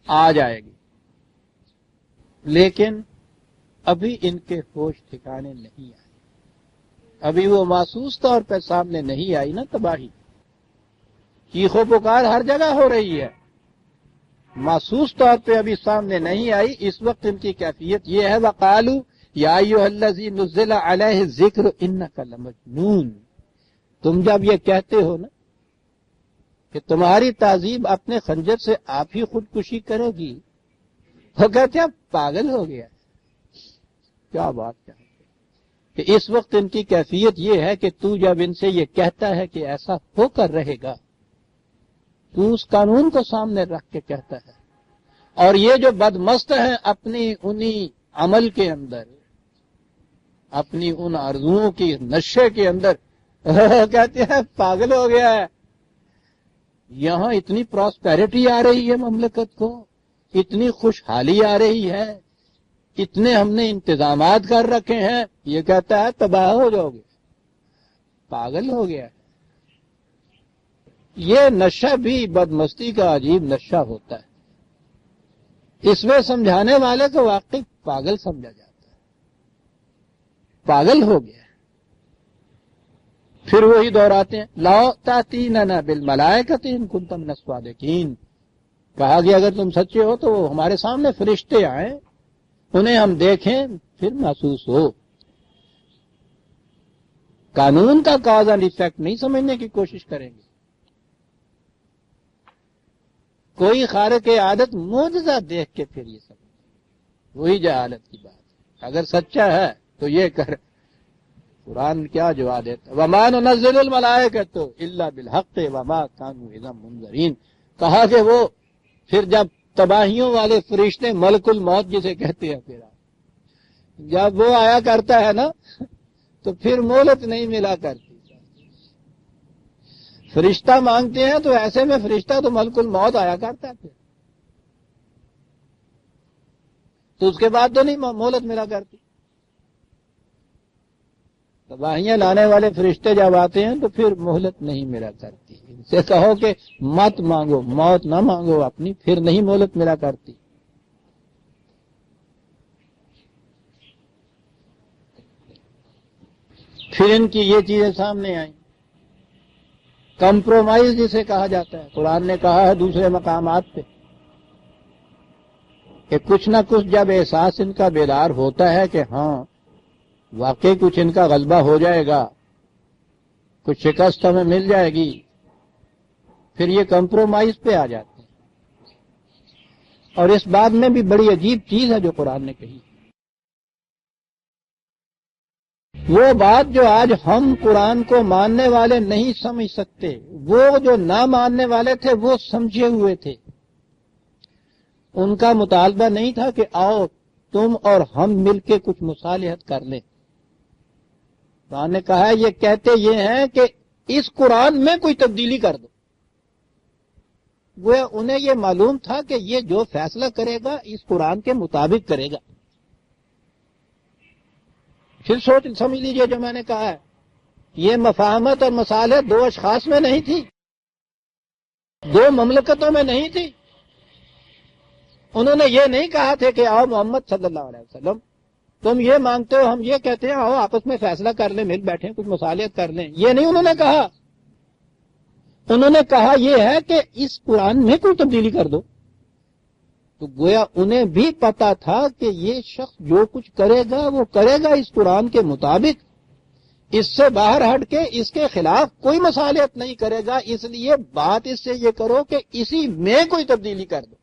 آ جائے گی، لیکن ابھی ان کے ہوش ٹھکانے نہیں آئے، ابھی وہ محسوس طور پہ سامنے نہیں آئی نا تباہی، چیخ و پکار ہر جگہ ہو رہی ہے، محسوس طور پہ ابھی سامنے نہیں آئی۔ اس وقت ان کی کیفیت یہ ہے وقالو یا ایھا الذی نزل علیہ الذکر انک لمجنون۔ تم جب یہ کہتے ہو نا کہ تمہاری تعظیم اپنے خنجر سے آپ ہی خودکشی کرے گی، وہ کہتے ہیں پاگل ہو گیا۔ کیا بات ہے کہ اس وقت ان کی کیفیت یہ ہے کہ تو جب ان سے یہ کہتا ہے کہ ایسا ہو کر رہے گا، تو اس قانون کو سامنے رکھ کے کہتا ہے، اور یہ جو بدمست ہیں اپنی انہی عمل کے اندر، اپنی ان آرزوؤں کی نشے کے اندر کہتے ہیں پاگل ہو گیا ہے۔ یہاں اتنی پراسپیرٹی آ رہی ہے مملکت کو، اتنی خوشحالی آ رہی ہے، اتنے ہم نے انتظامات کر رکھے ہیں، یہ کہتا ہے تباہ ہو جاؤ گے، پاگل ہو گیا ہے۔ یہ نشہ بھی بدمستی کا عجیب نشہ ہوتا ہے، اس میں سمجھانے والے کو واقعی پاگل سمجھا جاتا ہے، پاگل ہو گیا۔ پھر وہی دہراتے ہیں لا تأتیننا بالملائکۃ ان کنتم من الصادقین، کہا کہ اگر تم سچے ہو تو ہمارے سامنے فرشتے آئیں، انہیں ہم دیکھیں، پھر محسوس ہو۔ قانون کا کاز اینڈ ایفیکٹ نہیں سمجھنے کی کوشش کریں گے، کوئی خارق عادت معجزہ دیکھ کے پھر یہ سمجھ، وہی جہالت کی بات ہے۔ اگر سچا ہے تو یہ کر، قرآن کیا جواب دیتا وما ننزل الملائکۃ الا بالحق وما كانوا اذا منذرین، کہا کہ وہ پھر جب تباہیوں والے فرشتے ملک الموت جسے کہتے ہیں، پھر جب وہ آیا کرتا ہے نا تو پھر مہلت نہیں ملا کرتی، فرشتہ مانگتے ہیں تو ایسے میں فرشتہ تو ملک الموت آیا کرتا ہے، پھر تو اس کے بعد تو نہیں مہلت ملا کرتی۔ تباہیاں لانے والے فرشتے جب آتے ہیں تو پھر مہلت نہیں ملا کرتی، ان سے کہو کہ مت مانگو، موت نہ مانگو اپنی، پھر نہیں مہلت ملا کرتی۔ پھر ان کی یہ چیزیں سامنے آئیں، کمپرومائز جسے کہا جاتا ہے، قرآن نے کہا ہے دوسرے مقامات پہ کہ کچھ نہ کچھ جب احساس ان کا بیدار ہوتا ہے کہ ہاں واقعی کچھ ان کا غلبہ ہو جائے گا، کچھ شکست ہمیں مل جائے گی، پھر یہ کمپرومائز پہ آ جاتے ہیں۔ اور اس بات میں بھی بڑی عجیب چیز ہے جو قرآن نے کہی، وہ بات جو آج ہم قرآن کو ماننے والے نہیں سمجھ سکتے، وہ جو نہ ماننے والے تھے وہ سمجھے ہوئے تھے، ان کا مطالبہ نہیں تھا کہ آؤ تم اور ہم مل کے کچھ مصالحت کر لیں۔ قرآن نے کہا ہے یہ کہتے یہ ہیں کہ اس قرآن میں کوئی تبدیلی کر دو، وہ انہیں یہ معلوم تھا کہ یہ جو فیصلہ کرے گا اس قرآن کے مطابق کرے گا۔ پھر سوچ سمجھ لیجئے جو میں نے کہا ہے، یہ مفاہمت اور مصالحت دو اشخاص میں نہیں تھی، دو مملکتوں میں نہیں تھی۔ انہوں نے یہ نہیں کہا تھے کہ آؤ محمد صلی اللہ علیہ وسلم تم یہ مانگتے ہو، ہم یہ کہتے ہیں، آؤ آپس میں فیصلہ کر لیں، مل بیٹھیں، کچھ مصالحت کر لیں، یہ نہیں انہوں نے کہا۔ انہوں نے کہا یہ ہے کہ اس قرآن میں کوئی تبدیلی کر دو۔ تو گویا انہیں بھی پتا تھا کہ یہ شخص جو کچھ کرے گا وہ کرے گا اس قرآن کے مطابق، اس سے باہر ہٹ کے اس کے خلاف کوئی مصالحت نہیں کرے گا، اس لیے بات اس سے یہ کرو کہ اسی میں کوئی تبدیلی کر دو۔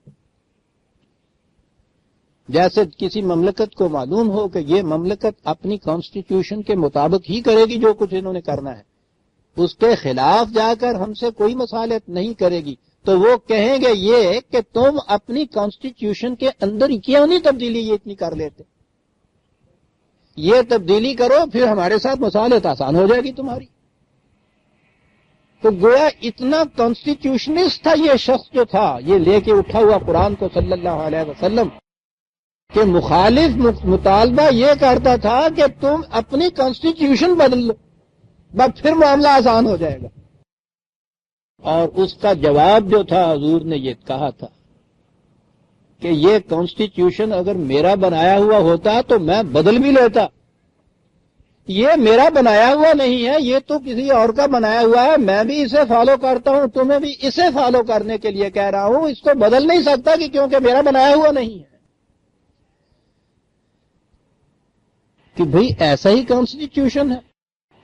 جیسے کسی مملکت کو معلوم ہو کہ یہ مملکت اپنی کانسٹیٹیوشن کے مطابق ہی کرے گی جو کچھ انہوں نے کرنا ہے، اس کے خلاف جا کر ہم سے کوئی مصالحت نہیں کرے گی تو وہ کہیں گے یہ کہ تم اپنی کانسٹیٹیوشن کے اندر کیوں نہیں تبدیلی یہ اتنی کر لیتے، یہ تبدیلی کرو پھر ہمارے ساتھ مصالحت آسان ہو جائے گی تمہاری۔ تو گویا اتنا کانسٹیٹیوشنسٹ تھا یہ شخص جو تھا، یہ لے کے اٹھا ہوا قرآن کو صلی اللہ علیہ وسلم، کہ مخالف مطالبہ یہ کرتا تھا کہ تم اپنی کانسٹیٹیوشن بدل لو، بس پھر معاملہ آسان ہو جائے گا۔ اور اس کا جواب جو تھا حضور نے یہ کہا تھا کہ یہ کانسٹیٹیوشن اگر میرا بنایا ہوا ہوتا تو میں بدل بھی لیتا، یہ میرا بنایا ہوا نہیں ہے، یہ تو کسی اور کا بنایا ہوا ہے، میں بھی اسے فالو کرتا ہوں، تمہیں بھی اسے فالو کرنے کے لیے کہہ رہا ہوں، اس کو بدل نہیں سکتا کہ کیونکہ میرا بنایا ہوا نہیں ہے۔ کہ بھئی ایسا ہی کانسٹیٹیوشن ہے؟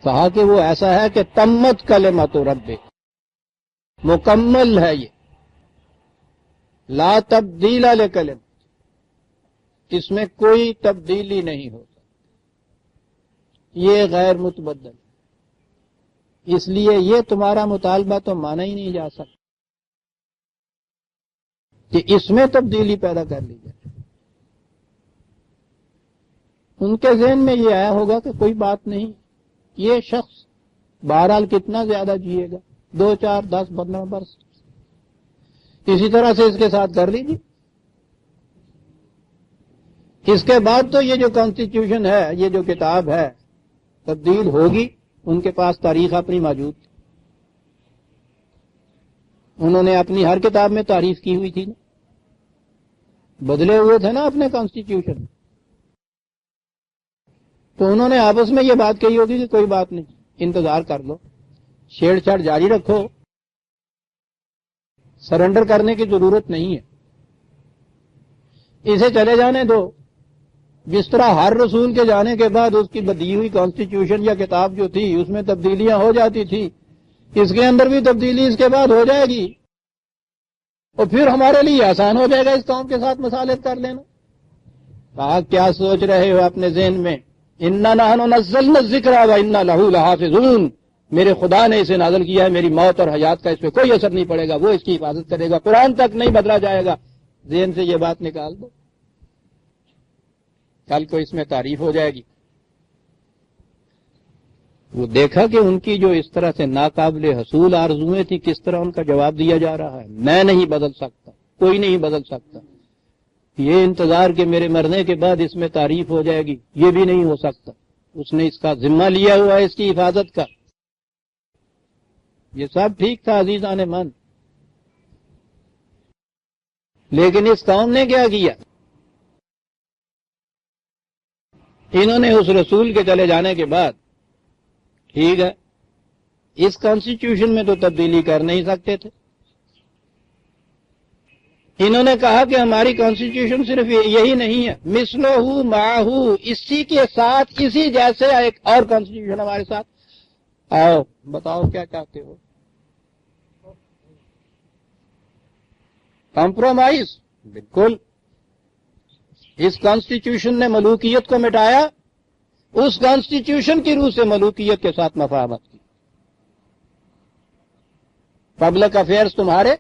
کہا کہ وہ ایسا ہے کہ تمت کلمت ربک، مکمل ہے یہ، لا تبدیل لکلمت، اس میں کوئی تبدیلی نہیں ہوتا، یہ غیر متبدل، اس لیے یہ تمہارا مطالبہ تو مانا ہی نہیں جا سکتا کہ اس میں تبدیلی پیدا کر لی جائے۔ ان کے ذہن میں یہ آیا ہوگا کہ کوئی بات نہیں، یہ شخص بہرحال کتنا زیادہ جیے گا، 2 4 10 15 برس، اسی طرح سے اس کے ساتھ کر لیجیے، اس کے بعد تو یہ جو کانسٹیٹیوشن ہے، یہ جو کتاب ہے تبدیل ہوگی۔ ان کے پاس تاریخ اپنی موجود تھی، انہوں نے اپنی ہر کتاب میں تعریف کی ہوئی تھی نا، بدلے ہوئے تھے نا اپنے کانسٹیٹیوشن، تو انہوں نے آپس میں یہ بات کہی ہوگی کہ کوئی بات نہیں، انتظار کر لو، چھیڑ چھاڑ جاری رکھو، سرنڈر کرنے کی ضرورت نہیں ہے، اسے چلے جانے دو۔ جس طرح ہر رسول کے جانے کے بعد اس کی بدی ہوئی کانسٹیٹیوشن یا کتاب جو تھی اس میں تبدیلیاں ہو جاتی تھی، اس کے اندر بھی تبدیلی اس کے بعد ہو جائے گی، اور پھر ہمارے لیے آسان ہو جائے گا اس قوم کے ساتھ مصالحت کر لینا۔ کہا کیا سوچ رہے ہو اپنے ذہن میں، انا نحن نزلنا الذکر وانا لہ لحافظون، میرے خدا نے اسے نازل کیا ہے، میری موت اور حیات کا اس پہ کوئی اثر نہیں پڑے گا، وہ اس کی حفاظت کرے گا، قرآن تک نہیں بدلا جائے گا۔ ذہن سے یہ بات نکال دو، کل کو اس میں تعریف ہو جائے گی۔ وہ دیکھا کہ ان کی جو اس طرح سے ناقابل حصول آرزویں تھی، کس طرح ان کا جواب دیا جا رہا ہے، میں نہیں بدل سکتا، کوئی نہیں بدل سکتا، یہ انتظار کہ میرے مرنے کے بعد اس میں تعریف ہو جائے گی، یہ بھی نہیں ہو سکتا، اس نے اس کا ذمہ لیا ہوا ہے اس کی حفاظت کا۔ یہ سب ٹھیک تھا عزیزان من، لیکن اس قوم نے کیا کیا، انہوں نے اس رسول کے چلے جانے کے بعد، ٹھیک ہے اس کانسٹیٹیوشن میں تو تبدیلی کر نہیں سکتے تھے، انہوں نے کہا کہ ہماری کانسٹیٹیوشن صرف یہی نہیں ہے، مثلہ معہ، اسی کے ساتھ اسی جیسے ایک اور کانسٹیٹیوشن ہمارے ساتھ، آؤ بتاؤ کیا چاہتے ہو، کمپرومائز، بالکل۔ اس کانسٹیٹیوشن نے ملوکیت کو مٹایا، اس کانسٹیٹیوشن کی روح سے ملوکیت کے ساتھ مفاہمت کی۔ پبلک افیئرز تمہارے،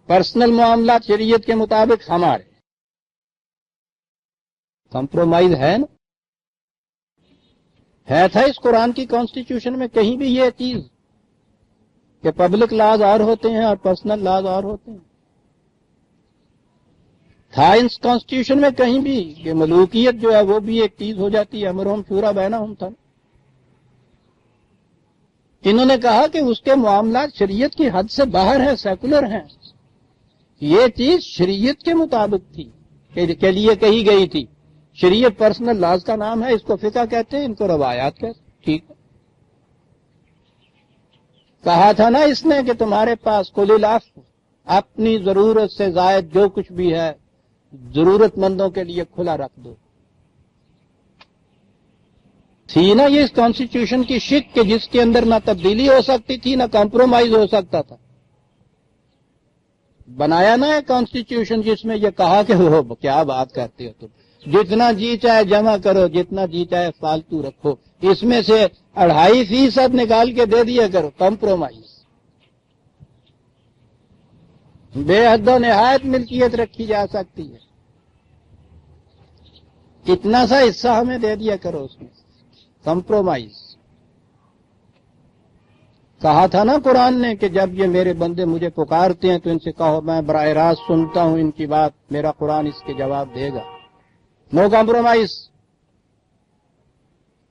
پرسنل معاملات شریعت کے مطابق ہمارے، کمپرومائز ہے نا؟ ہے تھا اس قرآن کی کانسٹیٹیوشن میں کہیں بھی یہ چیز کہ پبلک لاز اور ہوتے ہیں اور پرسنل لاز اور ہوتے ہیں؟ تھا اس کانسٹیٹیوشن میں کہیں بھی کہ ملوکیت جو ہے وہ بھی ایک چیز ہو جاتی ہے، امرہم شورا بینہم تھا؟ انہوں نے کہا کہ اس کے معاملات شریعت کی حد سے باہر ہیں، سیکولر ہیں، یہ چیز شریعت کے مطابق تھی کے لیے کہی گئی تھی۔ شریعت پرسنل لاز کا نام ہے، اس کو فقہ کہتے ہیں، ان کو روایات کہتے ہیں، ٹھیک ہے۔ کہا تھا نا اس نے کہ تمہارے پاس کل العفو، اپنی ضرورت سے زائد جو کچھ بھی ہے ضرورت مندوں کے لیے کھلا رکھ دو۔ تھی نا یہ اس کانسٹیٹیوشن کی شک کہ جس کے اندر نہ تبدیلی ہو سکتی تھی نہ کمپرومائز ہو سکتا تھا۔ بنایا نا ہے کانسٹیٹیوشن جس میں یہ کہا کہ وہ کیا بات کرتے ہو تم، جتنا جی چاہے جمع کرو، جتنا جی چاہے فالتو رکھو، اس میں سے 2.5% نکال کے دے دیا کرو، کمپرومائز۔ بے حد و نہایت ملکیت رکھی جا سکتی ہے، اتنا سا حصہ ہمیں دے دیا کرو، اس میں کمپرومائز۔ کہا تھا نا قرآن نے کہ جب یہ میرے بندے مجھے پکارتے ہیں تو ان سے کہو میں براہ راست سنتا ہوں ان کی بات، میرا قرآن اس کے جواب دے گا۔ نو کمپرومائز۔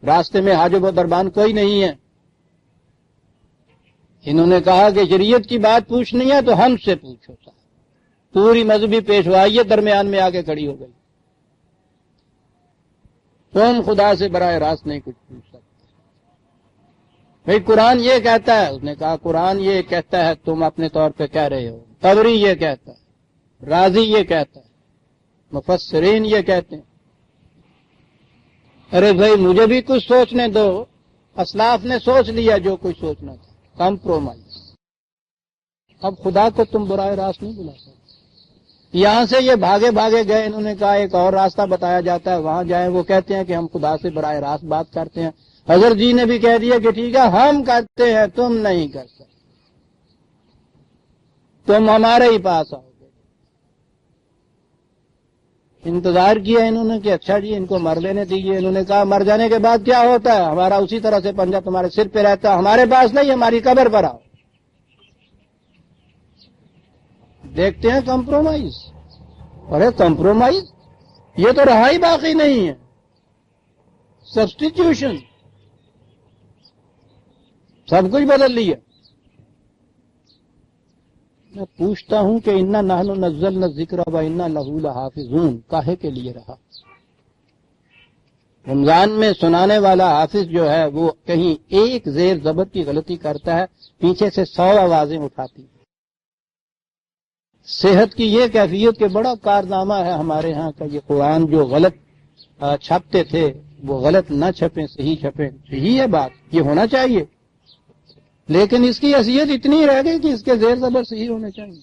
راستے میں حاجب و دربان کوئی نہیں ہے۔ انہوں نے کہا کہ شریعت کی بات پوچھنی ہے تو ہم سے پوچھو۔ پوری مذہبی پیشوائی درمیان میں آ کے کھڑی ہو گئی، تم خدا سے براہ راست نہیں کچھ پوچھ سکتے۔ بھئی قرآن یہ کہتا ہے، اس نے کہا قرآن یہ کہتا ہے، تم اپنے طور پہ کہہ رہے ہو، طبری یہ کہتا ہے، رازی یہ کہتا ہے، مفسرین یہ کہتے ہیں۔ ارے بھائی مجھے بھی کچھ سوچنے دو، اسلاف نے سوچ لیا جو کچھ سوچنا تھا، کمپرومائز۔ اب خدا کو تم براہ راست نہیں بلا سکتے۔ یہاں سے یہ بھاگے بھاگے گئے، انہوں نے کہا ایک اور راستہ بتایا جاتا ہے، وہاں جائیں، وہ کہتے ہیں کہ ہم خدا سے براہ راست بات کرتے ہیں۔ حضرت جی نے بھی کہہ دیا کہ ٹھیک ہے ہم کرتے ہیں، تم نہیں کر سکتے، تم ہمارے ہی پاس آؤ گے۔ انتظار کیا انہوں نے کہ اچھا جی ان کو مر لینے دیجیے۔ انہوں نے کہا مر جانے کے بعد کیا ہوتا ہے، ہمارا اسی طرح سے پنجہ تمہارے سر پہ رہتا ہے، ہمارے پاس نہیں، ہماری قبر پر آؤ۔ دیکھتے ہیں کمپرومائز۔ ارے کمپرومائز یہ تو رہا ہی باقی نہیں ہے، سبسٹیٹیوشن، سب کچھ بدل لیا۔ میں پوچھتا ہوں کہ انا نحن نزلنا الذکر و انا لہ لحافظون کاہے کے لیے رہا؟ رمضان میں سنانے والا حافظ جو ہے وہ کہیں ایک زیر زبر کی غلطی کرتا ہے، پیچھے سے 100 آوازیں اٹھاتی ہے۔ صحت کی یہ کیفیت کہ بڑا کارنامہ ہے ہمارے ہاں کا، یہ قرآن جو غلط چھپتے تھے وہ غلط نہ چھپیں، صحیح چھپیں۔ صحیح ہے بات، یہ ہونا چاہیے، لیکن اس کی حیثیت اتنی رہ گئی کہ اس کے زیر زبر صحیح ہونے چاہیے۔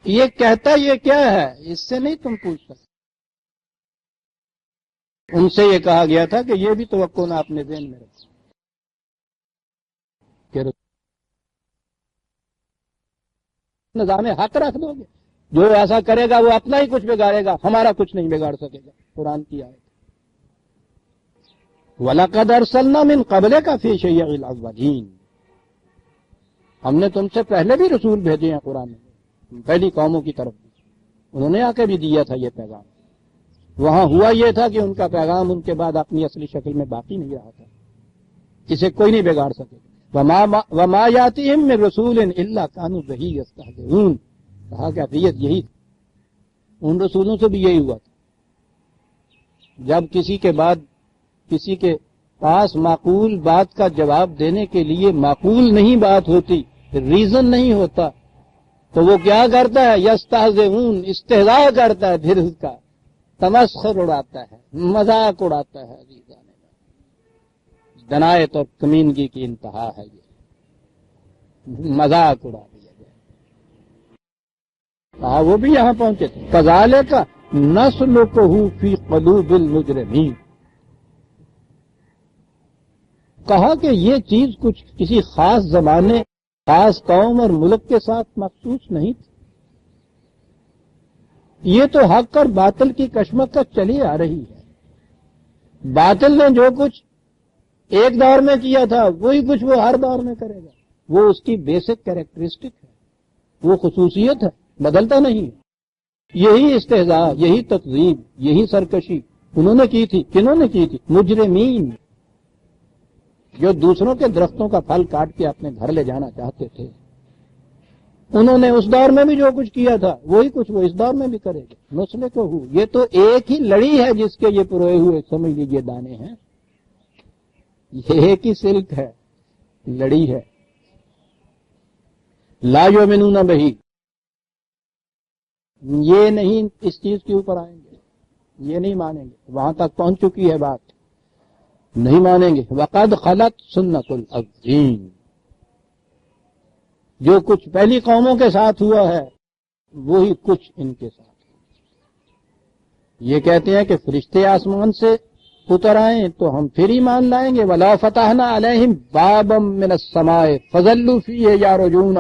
یہ کہتا یہ کیا ہے، اس سے نہیں تم پوچھ سکتے۔ ان سے یہ کہا گیا تھا کہ یہ بھی توقع نہ اپنے ذہن میں رکھو کہ نظام حق رکھ دو گے، جو ایسا کرے گا وہ اپنا ہی کچھ بگاڑے گا، ہمارا کچھ نہیں بگاڑ سکے گا۔ قرآن کی آیت وَلَقَدْ أَرْسَلْنَا مِن قَبْلِكَ فِي شِيَعِ الْأَوَّلِينَ، ہم نے تم سے پہلے بھی رسول بھیجے ہیں قرآن میں، پہلی قوموں کی طرف بھی، انہوں نے آ کے بھی دیا تھا یہ پیغام۔ وہاں ہوا یہ تھا کہ ان کا پیغام ان کے بعد اپنی اصلی شکل میں باقی نہیں رہا تھا، اسے کوئی نہیں بگاڑ سکے۔ وَمَا يَأْتِيهِم مِّن رَّسُولٍ إِلَّا كَانُوا بِهِ يَسْتَهْزِئُونَ، کہا کہ حقیقت یہی تھی، ان رسولوں سے بھی یہی ہوا تھا، جب کسی کے بعد کسی کے پاس معقول بات کا جواب دینے کے لیے معقول نہیں بات ہوتی، ریزن نہیں ہوتا، تو وہ کیا کرتا ہے، یستہزئون، استہزاء کرتا ہے، پھر اس کا تمسخر اڑاتا ہے، مذاق اڑاتا ہے۔ دنایت اور کمینگی کی انتہا ہے، یہ مذاق اڑا دیا گیا۔ وہ بھی یہاں پہنچے تھے، کذالک نسلکہ فی قلوب المجرمین، کہا کہ یہ چیز کچھ کسی خاص زمانے، خاص قوم اور ملک کے ساتھ مخصوص نہیں تھی، یہ تو حق اور باطل کی کشمکش چلی آ رہی ہے۔ باطل نے جو کچھ ایک دور میں کیا تھا وہی کچھ وہ ہر دور میں کرے گا، وہ اس کی بیسک کیریکٹرسٹک ہے، وہ خصوصیت ہے، بدلتا نہیں ہے۔ یہی استہزاء، یہی تکذیب، یہی سرکشی انہوں نے کی تھی۔ کنہوں نے کی تھی؟ مجرمین، جو دوسروں کے درختوں کا پھل کاٹ کے اپنے گھر لے جانا چاہتے تھے، انہوں نے اس دور میں بھی جو کچھ کیا تھا وہی کچھ وہ اس دور میں بھی کرے گا۔ مسئلے کو ہو، یہ تو ایک ہی لڑی ہے جس کے یہ پروئے ہوئے سمجھ لیجئے دانے ہیں، یہ ایک ہی سلک ہے، لڑی ہے۔ لا یؤمنون بہ، یہ نہیں اس چیز کے اوپر آئیں گے، یہ نہیں مانیں گے، وہاں تک پہنچ چکی ہے بات، نہیں مانیں گے۔ وقد خلت سنت الاولین، جو کچھ پہلی قوموں کے ساتھ ہوا ہے وہی کچھ ان کے ساتھ، یہ کہتے ہیں کہ فرشتے آسمان سے اتر آئیں تو ہم پھر ایمان لائیں گے. وَلَا فَتَحْنَا عَلَيْهِمْ بَابًا مِّنَ السَّمَاءِ فَظَلُّوا فِيهِ يَعْرُجُونَ.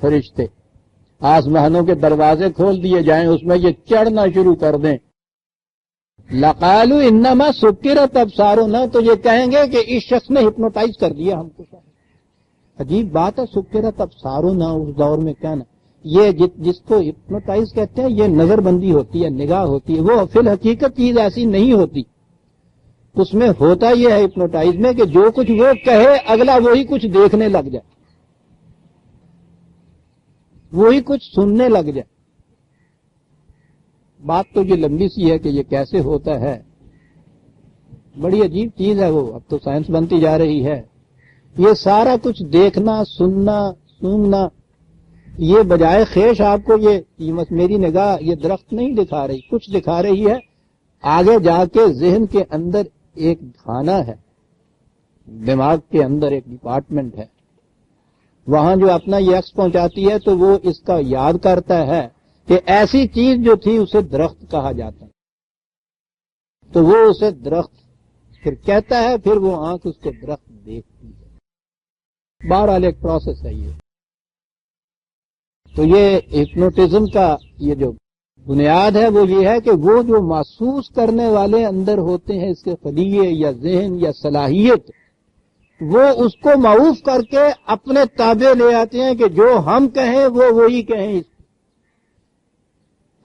فرشتے آسمانوں کے دروازے کھول دیے جائیں, اس میں یہ چڑھنا شروع کر دیں. لَقَالُوا إِنَّمَا سُكِّرَتْ أَبْصَارُنَا, تو یہ کہیں گے کہ اس شخص نے ہپنوٹائز کر دیا ہم کو. عجیب بات ہے, سُكِّرَتْ أَبْصَارُنَا اس دور میں کہنا. یہ جس کو ہپنوٹائز کہتے ہیں یہ نظر بندی ہوتی ہے, نگاہ ہوتی ہے. وہ فی الحقیقت چیز ایسی نہیں ہوتی. اس میں ہوتا یہ ہے ہپنوٹائز میں کہ جو کچھ وہ کہے اگلا وہی کچھ دیکھنے لگ جائے, وہی کچھ سننے لگ جائے. بات تو یہ لمبی سی ہے کہ یہ کیسے ہوتا ہے, بڑی عجیب چیز ہے وہ. اب تو سائنس بنتی جا رہی ہے. یہ سارا کچھ دیکھنا, سننا, سونگنا, یہ بجائے خیش آپ کو یہ میری نگاہ یہ درخت نہیں دکھا رہی, کچھ دکھا رہی ہے. آگے جا کے ذہن کے اندر ایک خانہ ہے, دماغ کے اندر ایک ڈپارٹمنٹ ہے, وہاں جو اپنا یہ عکس پہنچاتی ہے تو وہ اس کا یاد کرتا ہے کہ ایسی چیز جو تھی اسے درخت کہا جاتا ہے, تو وہ اسے درخت پھر کہتا ہے, پھر وہ آنکھ اس کو درخت دیکھتی ہے. بہرحال ایک پروسیس ہے یہ. تو یہ ہپنوٹزم کا یہ جو بنیاد ہے وہ یہ ہے کہ وہ جو محسوس کرنے والے اندر ہوتے ہیں, اس کے خلیے یا ذہن یا صلاحیت, وہ اس کو معوف کر کے اپنے تابع لے آتے ہیں کہ جو ہم کہیں وہ وہی کہیں.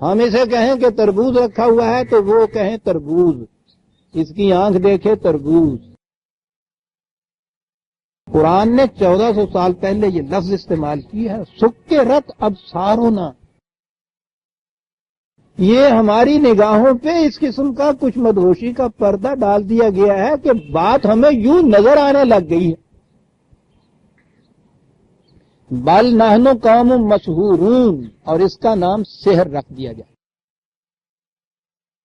ہم اسے کہیں کہ تربوز رکھا ہوا ہے تو وہ کہیں تربوز, اس کی آنکھ دیکھے تربوز. قرآن نے 1400 سال پہلے یہ لفظ استعمال کی ہے, سکرت ابصارنا. یہ ہماری نگاہوں پہ اس قسم کا کچھ مدہوشی کا پردہ ڈال دیا گیا ہے کہ بات ہمیں یوں نظر آنے لگ گئی ہے. بل نحن قوم مسحورون, اور اس کا نام سحر رکھ دیا جائے.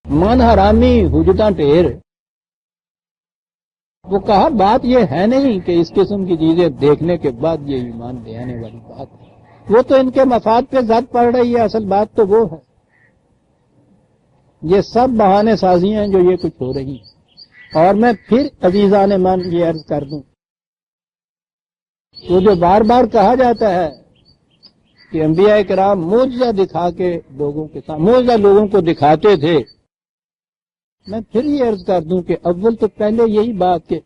من حرامی حجتاں ٹھیر. وہ کہا بات یہ ہے نہیں کہ اس قسم کی چیزیں دیکھنے کے بعد یہ ایمان لے آنے والی بات ہے. وہ تو ان کے مفاد پہ زد پڑ رہی ہے, اصل بات تو وہ ہے. یہ سب بہانے سازیاں ہیں جو یہ کچھ ہو رہی ہیں. اور میں پھر عزیزان من یہ عرض کر دوں, وہ جو بار بار کہا جاتا ہے کہ انبیاء کرام معجزہ دکھا کے لوگوں کے ساتھ معجزہ لوگوں کو دکھاتے تھے, میں پھر یہ عرض کر دوں کہ اول تو پہلے یہی بات کہ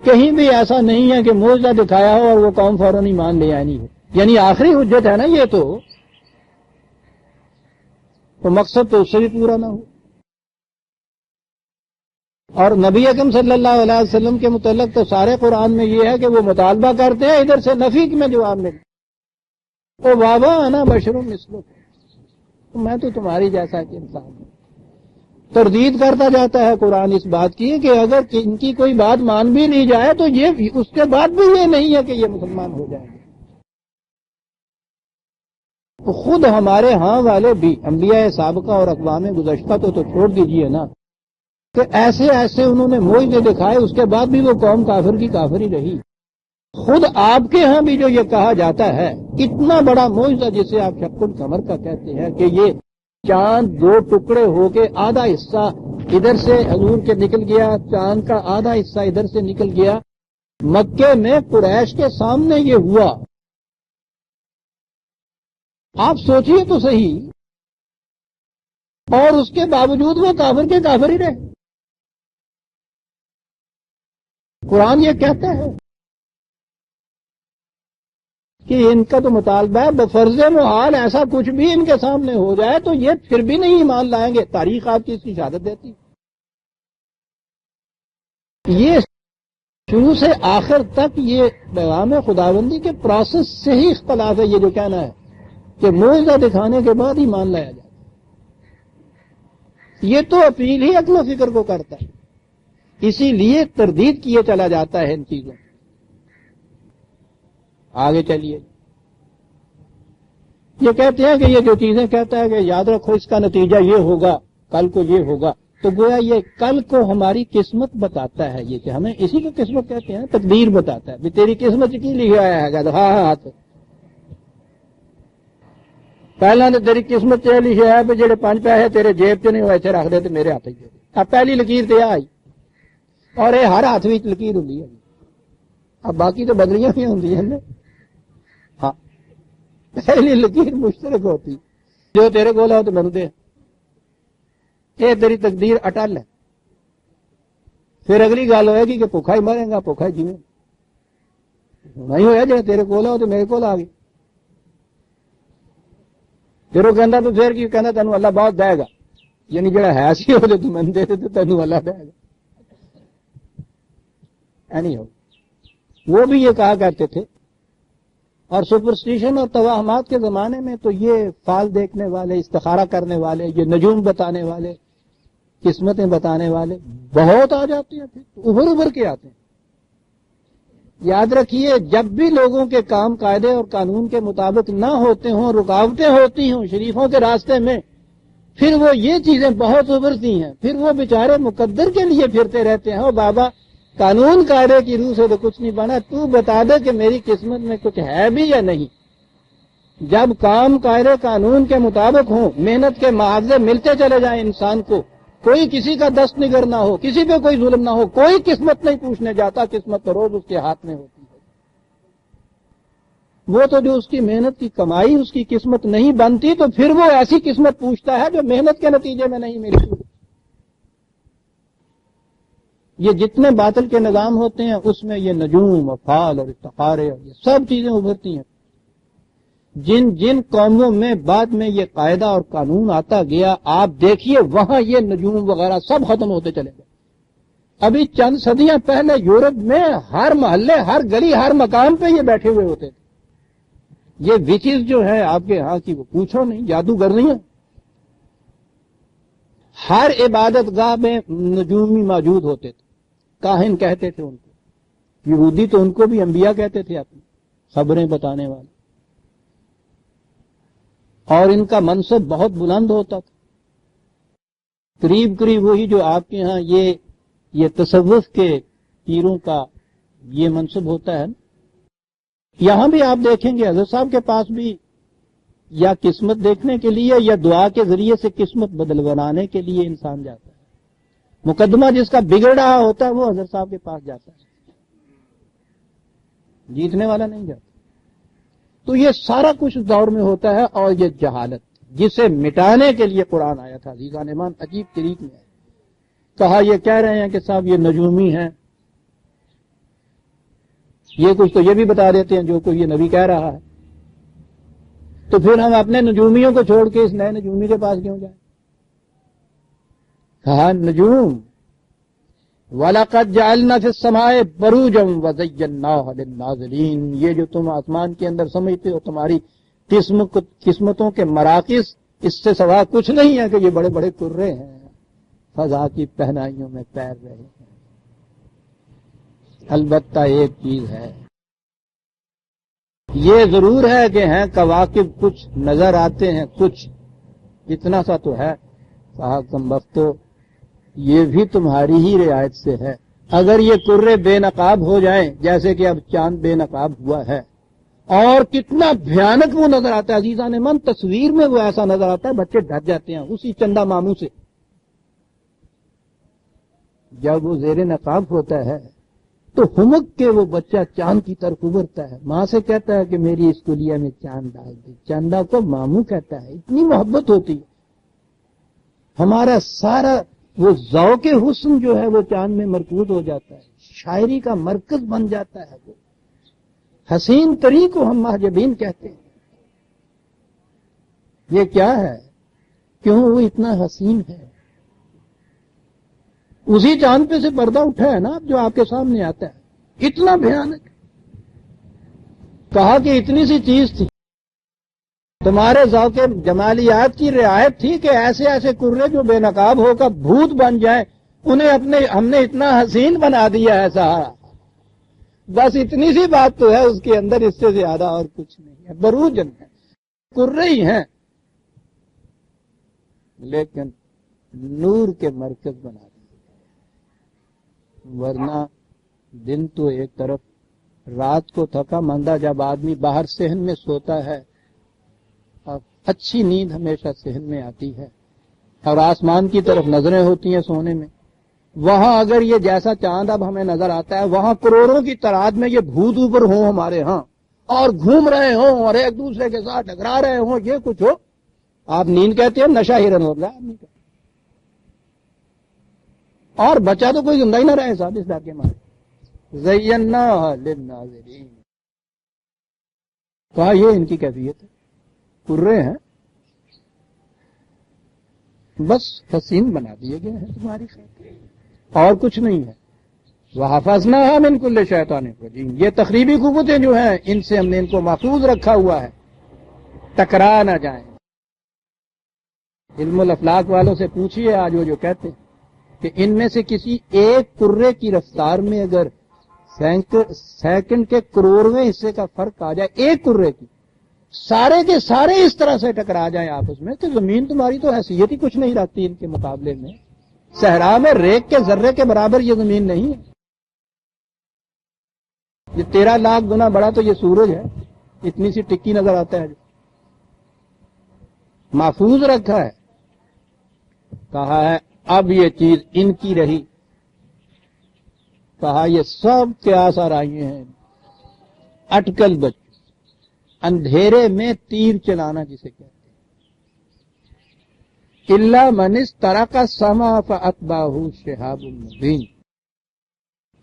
کہیں بھی ایسا نہیں ہے کہ معجزہ دکھایا ہو اور وہ قوم فوراً ایمان لے آنی ہو. یعنی آخری حجت ہے نا یہ, تو مقصد تو اس سے بھی پورا نہ ہو. اور نبی اکرم صلی اللہ علیہ وسلم کے متعلق تو سارے قرآن میں یہ ہے کہ وہ مطالبہ کرتے ہیں, ادھر سے نفی میں جواب ملے, تو بابا انا بشر مثلکم, میں تو تمہاری جیسا ایک انسان ہوں. تردید کرتا جاتا ہے قرآن اس بات کی کہ اگر ان کی کوئی بات مان بھی لی جائے تو یہ اس کے بعد بھی یہ نہیں ہے کہ یہ مسلمان ہو جائیں گے. تو خود ہمارے ہاں والے بھی انبیاء سابقہ اور اقوام گزشتہ تو چھوڑ دیجئے نا, کہ ایسے ایسے انہوں نے معجزے دکھائے, اس کے بعد بھی وہ قوم کافر کی کافر ہی رہی. خود آپ کے ہاں بھی جو یہ کہا جاتا ہے اتنا بڑا معجزہ جسے آپ شق القمر کا کہتے ہیں کہ یہ چاند 2 ٹکڑے ہو کے آدھا حصہ ادھر سے حضور کے نکل گیا, چاند کا آدھا حصہ ادھر سے نکل گیا, مکے میں قریش کے سامنے یہ ہوا. آپ سوچئے تو صحیح, اور اس کے باوجود وہ کافر کے کافر ہی رہے. قرآن یہ کہتا ہے کہ ان کا تو مطالبہ ہے بفرض محال ایسا کچھ بھی ان کے سامنے ہو جائے تو یہ پھر بھی نہیں ایمان لائیں گے. تاریخ آپ کی اس کی شہادت دیتی. یہ شروع سے آخر تک یہ پیغام خداوندی کے پروسیس سے ہی اختلاف ہے. یہ جو کہنا ہے کہ معجزہ دکھانے کے بعد ایمان لایا جائے, یہ تو اپیل ہی عقل و فکر کو کرتا ہے. اسی لیے تردید کیے چلا جاتا ہے ان چیزوں. آگے چلیے, یہ کہتے ہیں کہ یہ جو چیزیں کہتا ہے کہ یاد رکھو اس کا نتیجہ یہ ہوگا, کل کو یہ ہوگا, تو گویا یہ کل کو ہماری قسمت بتاتا ہے. یہ کہ ہمیں اسی کو قسمت کہتے ہیں, تقدیر بتاتا ہے. بھی تیری قسمت کی لکھا ہے, ہاں. پہلا تو تیری قسمت چلی ہے بھی جڑے 5 پیسے تیرے جیب چ نہیں ہوئے ایتھے رکھ دے تے میرے ہاتھ ہی دے دے. اب پہلی لکیر تے آئی اور یہ ہر ہاتھ وچ لکیر ہوندی ہے. اب باقی تو بدلیاں بھی ہوندی ہیں. ہاں پہلی لکیر مشترک ہوتی جو تیرے کول ہے تو مینوں دے. یہ تیری تقدیر اٹل ہے. پھر اگلی گل ہوئے گی کہ بھوکا ہی مرے گا بھوکا ہی جیویں. نہیں ہویا جڑا تیرے کول ہے تو میرے کول آ گئی. پھر وہ کہندا تو پھر کی کہندا تینوں اللہ بہت دے گا. یعنی جڑا ہے سی وہ تو مینوں دے تے تینوں اللہ دے گا. نہیں ہو وہ بھی یہ کہا کرتے تھے. اور سپرسٹیشن اور توہمات کے زمانے میں تو یہ فال دیکھنے والے استخارہ کرنے والے یہ نجوم بتانے والے قسمتیں بتانے والے بہت آ جاتے ہیں. پھر ابھر کے آتے ہیں. یاد رکھیے جب بھی لوگوں کے کام قاعدے اور قانون کے مطابق نہ ہوتے ہوں رکاوٹیں ہوتی ہوں شریفوں کے راستے میں پھر وہ یہ چیزیں بہت ابھرتی ہیں. پھر وہ بیچارے مقدر کے لیے پھرتے رہتے ہیں. او بابا قانون قاعدے کی روح سے تو کچھ نہیں بنا تو بتا دے کہ میری قسمت میں کچھ ہے بھی یا نہیں. جب کام قاعدے قانون کے مطابق ہوں محنت کے معاوضے ملتے چلے جائیں انسان کو کوئی کسی کا دست نگر نہ ہو کسی پہ کوئی ظلم نہ ہو کوئی قسمت نہیں پوچھنے جاتا قسمت تو روز اس کے ہاتھ میں ہوتی ہے. وہ تو جو اس کی محنت کی کمائی اس کی قسمت نہیں بنتی تو پھر وہ ایسی قسمت پوچھتا ہے جو محنت کے نتیجے میں نہیں ملتی. یہ جتنے باطل کے نظام ہوتے ہیں اس میں یہ نجوم اور فال اور استخارے اور یہ سب چیزیں ابھرتی ہیں. جن جن قوموں میں بعد میں یہ قاعدہ اور قانون آتا گیا آپ دیکھیے وہاں یہ نجوم وغیرہ سب ختم ہوتے چلے گئے. ابھی چند صدیاں پہلے یورپ میں ہر محلے ہر گلی ہر مقام پہ یہ بیٹھے ہوئے ہوتے تھے. یہ وچز جو ہے آپ کے ہاں کی وہ پوچھو نہیں جادوگر نہیں ہے. ہر عبادت گاہ میں نجومی موجود ہوتے تھے. کاہن کہتے تھے ان کو. یہودی تو ان کو بھی انبیاء کہتے تھے اپنی خبریں بتانے والے. اور ان کا منصب بہت بلند ہوتا تھا. قریب قریب وہی جو آپ کے ہاں یہ تصوف کے پیروں کا یہ منصب ہوتا ہے. یہاں بھی آپ دیکھیں گے حضرت صاحب کے پاس بھی یا قسمت دیکھنے کے لیے یا دعا کے ذریعے سے قسمت بدل بنانے کے لیے انسان جاتا ہے. مقدمہ جس کا بگڑ رہا ہوتا ہے وہ حضرت صاحب کے پاس جاتا ہے. جیتنے والا نہیں جاتا. تو یہ سارا کچھ دور میں ہوتا ہے. اور یہ جہالت جسے مٹانے کے لیے قرآن آیا تھا عزیزان ایمان عجیب طریق میں کہا یہ کہہ رہے ہیں کہ صاحب یہ نجومی ہیں. یہ کچھ تو یہ بھی بتا دیتے ہیں جو کوئی یہ نبی کہہ رہا ہے. تو پھر ہم اپنے نجومیوں کو چھوڑ کے اس نئے نجومی کے پاس کیوں جائیں. کہا نجوم وَلَقَدْ جَعَلْنَا فِي السَّمَاءِ بُرُوجًا وَزَيَّنَّاهَا لِلنَّاظِرِينَ. یہ جو تم آسمان کے اندر سمجھتے ہو تمہاری قسمتوں کے مراکز اس سے سوا کچھ نہیں ہے کہ یہ بڑے بڑے کرے ہیں فضا کی پہنائیوں میں تیر رہے ہیں. البتہ ایک چیز ہے یہ ضرور ہے کہ ہیں کواکب کچھ نظر آتے ہیں کچھ اتنا سا تو ہے. کہا کم بختو یہ بھی تمہاری ہی رعایت سے ہے. اگر یہ کرے بے نقاب ہو جائیں جیسے کہ اب چاند بے نقاب ہوا ہے اور کتنا بھیانک وہ نظر آتا ہے عزیزان من. تصویر میں وہ ایسا نظر آتا ہے بچے ڈر جاتے ہیں اسی چندہ ماموں سے. جب وہ زیر نقاب ہوتا ہے تو ہمک کے وہ بچہ چاند کی طرف ابھرتا ہے. ماں سے کہتا ہے کہ میری اسکولیا میں چاند ڈال دی. چاندہ کو ماموں کہتا ہے. اتنی محبت ہوتی ہے. ہمارا سارا وہ ذوق حسن جو ہے وہ چاند میں مرکوز ہو جاتا ہے. شاعری کا مرکز بن جاتا ہے. وہ حسین تری کو ہم محجبین کہتے ہیں. یہ کیا ہے کیوں وہ اتنا حسین ہے. اسی چاند پہ سے پردہ اٹھا ہے نا جو آپ کے سامنے آتا ہے. اتنا بھیانک. کہا کہ اتنی سی چیز تھی تمہارے ذوق جمالیات کی رعایت تھی کہ ایسے ایسے کرے جو بے نقاب ہو کر بھوت بن جائیں انہیں ہم نے اتنا حسین بنا دیا ہے سہارا. بس اتنی سی بات تو ہے اس کے اندر اس سے زیادہ اور کچھ نہیں ہے. بروجن ہے کرے ہی ہیں لیکن نور کے مرکز بنا دیا. ورنہ دن تو ایک طرف رات کو تھکا مندہ جب آدمی باہر صحن میں سوتا ہے اور اچھی نیند ہمیشہ صحن میں آتی ہے، اور آسمان کی طرف نظریں ہوتی ہیں سونے میں. وہاں اگر یہ جیسا چاند اب ہمیں نظر آتا ہے، وہاں کروڑوں کی تعداد میں یہ بھوت اوپر ہوں ہمارے ہاں اور گھوم رہے ہوں اور ایک دوسرے کے ساتھ ٹکرا رہے ہوں، یہ کچھ ہو. آپ نیند کہتے ہیں، نشہ ہرن ہو رہا ہے آدمی کا. اور بچہ تو کوئی زندہ ہی نہ رہے صاحب اس ڈر کے مارے. زیناھا للناظرین، کہا یہ ان کی کیفیت ہے، کرے ہیں بس حسین بنا دیے گئے ہیں تمہاری خاطر، اور کچھ نہیں ہے. وَحَفَظْنَاهَا مِنْ كُلِّ شَيْطَانٍ رَجِيمٍ، یہ تخریبی قوتیں جو ہیں ان سے ہم نے ان کو محفوظ رکھا ہوا ہے، ٹکرا نہ جائیں. علم الافلاک والوں سے پوچھیے آج وہ جو کہتے ہیں کہ ان میں سے کسی ایک کرے کی رفتار میں اگر سیکنڈ کے کروڑویں حصے کا فرق آ جائے ایک کرے کی، سارے کے سارے اس طرح سے ٹکرا جائیں آپس میں کہ زمین تمہاری تو حیثیت ہی کچھ نہیں رکھتی ان کے مقابلے میں. صحرا میں ریت کے ذرے کے برابر یہ زمین نہیں ہے. یہ 13 لاکھ گنا بڑا تو یہ سورج ہے، اتنی سی ٹکی نظر آتا ہے جو محفوظ رکھا ہے. کہا ہے اب یہ چیز ان کی رہی، کہا یہ سب کے آثار آئیے ہیں. اٹکل بچ، اندھیرے میں تیر چلانا جسے کہتے ہیں. الا من استرق السمع فاتبعه شهاب مبین.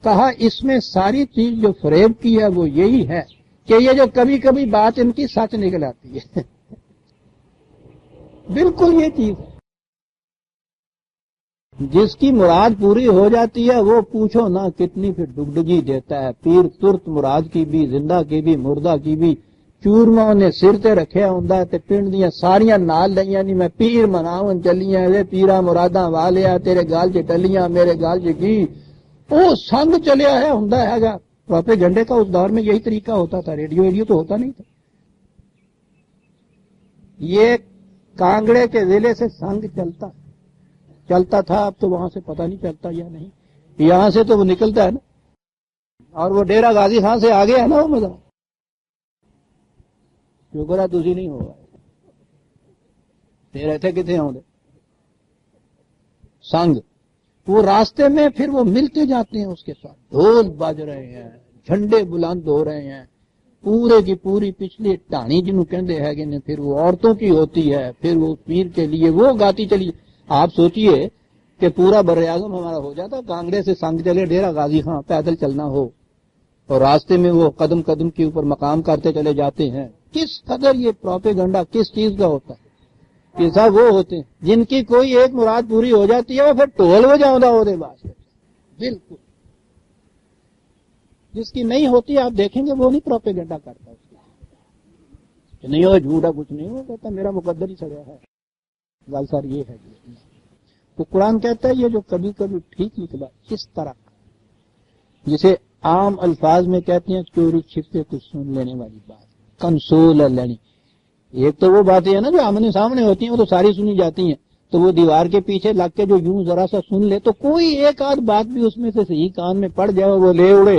کہا اس میں ساری چیز جو فریب کی ہے وہ یہی ہے کہ یہ جو کبھی کبھی بات ان کی سچ نکل آتی ہے. بالکل یہ چیز جس کی مراد پوری ہو جاتی ہے وہ پوچھو نہ کتنی پھر ڈگڈگی دیتا ہے. پیر ترت مراد کی بھی، زندہ کی بھی، مردہ کی بھی. چورما نے سر تے رکھیا ہوں تے پنڈ دیا ساریاں نال لئیاں نہیں میں پیر مناون چلیاں وے پیرا مراداں والیا تیرے گال چ ٹلیاں میرے گال چ کی. وہ سنگ چلیا ہے ہوں گا. پراپے گنڈے کا اس دور میں یہی طریقہ ہوتا تھا، ریڈیو تو ہوتا نہیں تھا. یہ کانگڑے کے ضلع سے سنگ چلتا تھا، اب تو وہاں سے پتہ نہیں چلتا یا نہیں. یہاں سے تو وہ نکلتا ہے نا، اور وہ ڈیرا غازی خان سے آگے ہے نا وہ مزہ. شکر ہے تھی نہیں ہوگا تیرے تھے کتنے آؤں سنگ. وہ راستے میں پھر وہ ملتے جاتے ہیں اس کے ساتھ، ڈھول بج رہے ہیں، جھنڈے بلند ہو رہے ہیں. پورے کی پوری پچھلی ٹانی جنہوں کہندے ہے کہ پھر وہ عورتوں کی ہوتی ہے، پھر وہ پیر کے لیے وہ گاتی چلی. آپ سوچئے کہ پورا بر اعظم ہمارا ہو جاتا، کانگڑے سے سنگ چلے ڈیرا غازی خان پیدل چلنا ہو، اور راستے میں وہ قدم قدم کے اوپر مقام کرتے چلے جاتے ہیں. کس قدر یہ پروپیگنڈا کس چیز کا ہوتا ہے. یہ سب وہ ہوتے ہیں جن کی کوئی ایک مراد پوری ہو جاتی ہے وہ پھر ٹول ہو جاؤں گا وہ بالکل. جس کی نہیں ہوتی آپ دیکھیں گے وہ نہیں پروپیگنڈا کرتا اس کی نہیں ہو جھوٹا کچھ نہیں ہو کہتا میرا مقدر ہی سڑیا ہے. گل سر یہ ہے تو قرآن کہتا ہے یہ جو کبھی کبھی ٹھیک نکلا اس طرح جسے عام الفاظ میں کہتے ہیں چوری چھپے کچھ سن لینے والی بات، کنسول لینی. ایک تو وہ باتیں ہیں نا جو آمنے سامنے ہوتی ہیں وہ تو ساری سنی جاتی ہیں، تو وہ دیوار کے پیچھے لگ کے جو یوں ذرا سا سن لے تو کوئی ایک آدھ بات بھی اس میں سے صحیح کان میں پڑ جائے وہ لے اڑے.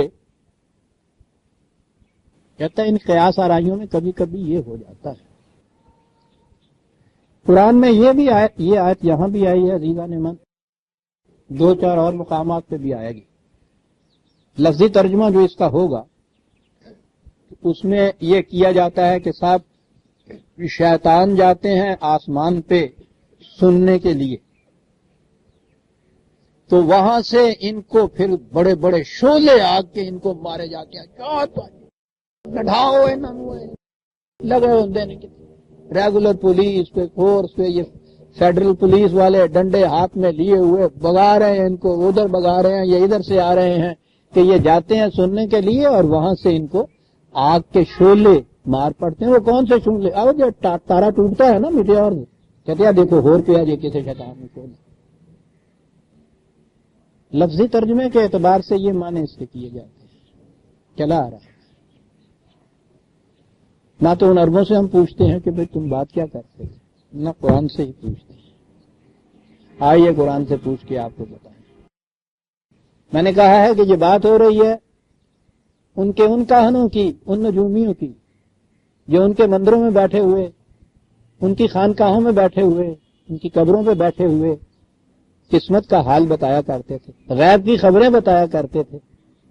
کہتا ہے ان قیاس آرائیوں میں کبھی کبھی یہ ہو جاتا ہے. قرآن میں یہ بھی یہ آیت یہاں بھی آئی ہے عزیزان من، 2-4 اور مقامات پہ بھی آئے گی. لفظی ترجمہ جو اس کا ہوگا اس میں یہ کیا جاتا ہے کہ صاحب شیطان جاتے ہیں آسمان پہ سننے کے لیے، تو وہاں سے ان کو پھر بڑے بڑے شعلے آگ کے ان کو مارے جاتے ہیں. لڑاؤ لگے ہوتے ہیں ریگولر پولیس پہ فورس پہ، یہ فیڈرل پولیس والے ڈنڈے ہاتھ میں لیے ہوئے بگا رہے ہیں ان کو، ادھر بگا رہے ہیں، یہ ادھر سے آ رہے ہیں کہ یہ جاتے ہیں سننے کے لیے اور وہاں سے ان کو آگ کے شعلے مار پڑتے ہیں. وہ کون سے شعلے؟ اب جو تارا ٹوٹتا ہے نا میٹیور سے، کہتے ہیں دیکھو ہور پہ آج کسی شیطان میں کھول. لفظی ترجمے کے اعتبار سے یہ معنی اس کے کیے جاتے ہیں. چلا آ رہا ہے نہ تو ان عربوں سے ہم پوچھتے ہیں کہ بھئی تم بات کیا کرتے ہیں، نہ قرآن سے ہی پوچھتے ہیں. آئیے قرآن سے پوچھ کے آپ کو بتائیں. میں نے کہا ہے کہ یہ بات ہو رہی ہے ان کاہنوں کی، ان نجومیوں کی جو ان کے مندروں میں بیٹھے ہوئے ان کی خانقاہوں میں بیٹھے ہوئے، ان کی قبروں پہ بیٹھے ہوئے قسمت کا حال بتایا کرتے تھے، غیب کی خبریں بتایا کرتے تھے،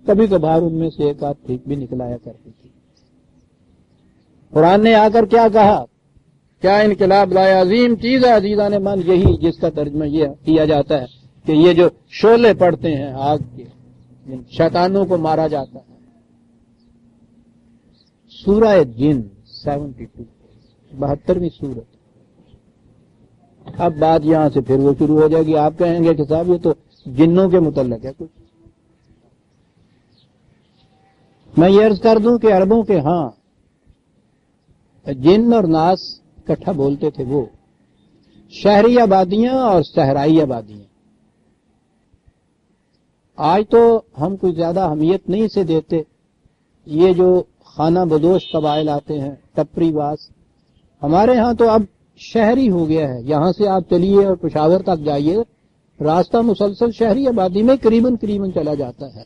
کبھی کبھار ان میں سے ایک آدھ ٹھیک بھی نکلایا کرتی تھی۔ قرآن نے آ کر کیا کہا؟ کیا انقلاب لایا، عظیم چیز ہے عزیزان من، یہی جس کا ترجمہ یہ کیا جاتا ہے کہ یہ جو شعلے پڑتے ہیں آگ کے، شیطانوں کو مارا جاتا ہے۔ سورہ جن 72، 72ویں سورت۔ اب بات یہاں سے پھر وہ شروع ہو جائے گی، آپ کہیں گے کہ صاحب یہ تو جنوں کے متعلق ہے کچھ۔ میں یہ عرض کر دوں کہ عربوں کے ہاں جن اور ناس اکٹھا بولتے تھے، وہ شہری آبادیاں اور صحرائی آبادیاں۔ آج تو ہم کوئی زیادہ اہمیت نہیں سے دیتے، یہ جو خانہ بدوش قبائل آتے ہیں، ٹپری باز، ہمارے ہاں تو اب شہری ہو گیا ہے۔ یہاں سے آپ چلیے اور پشاور تک جائیے، راستہ مسلسل شہری آبادی میں قریباً چلا جاتا ہے۔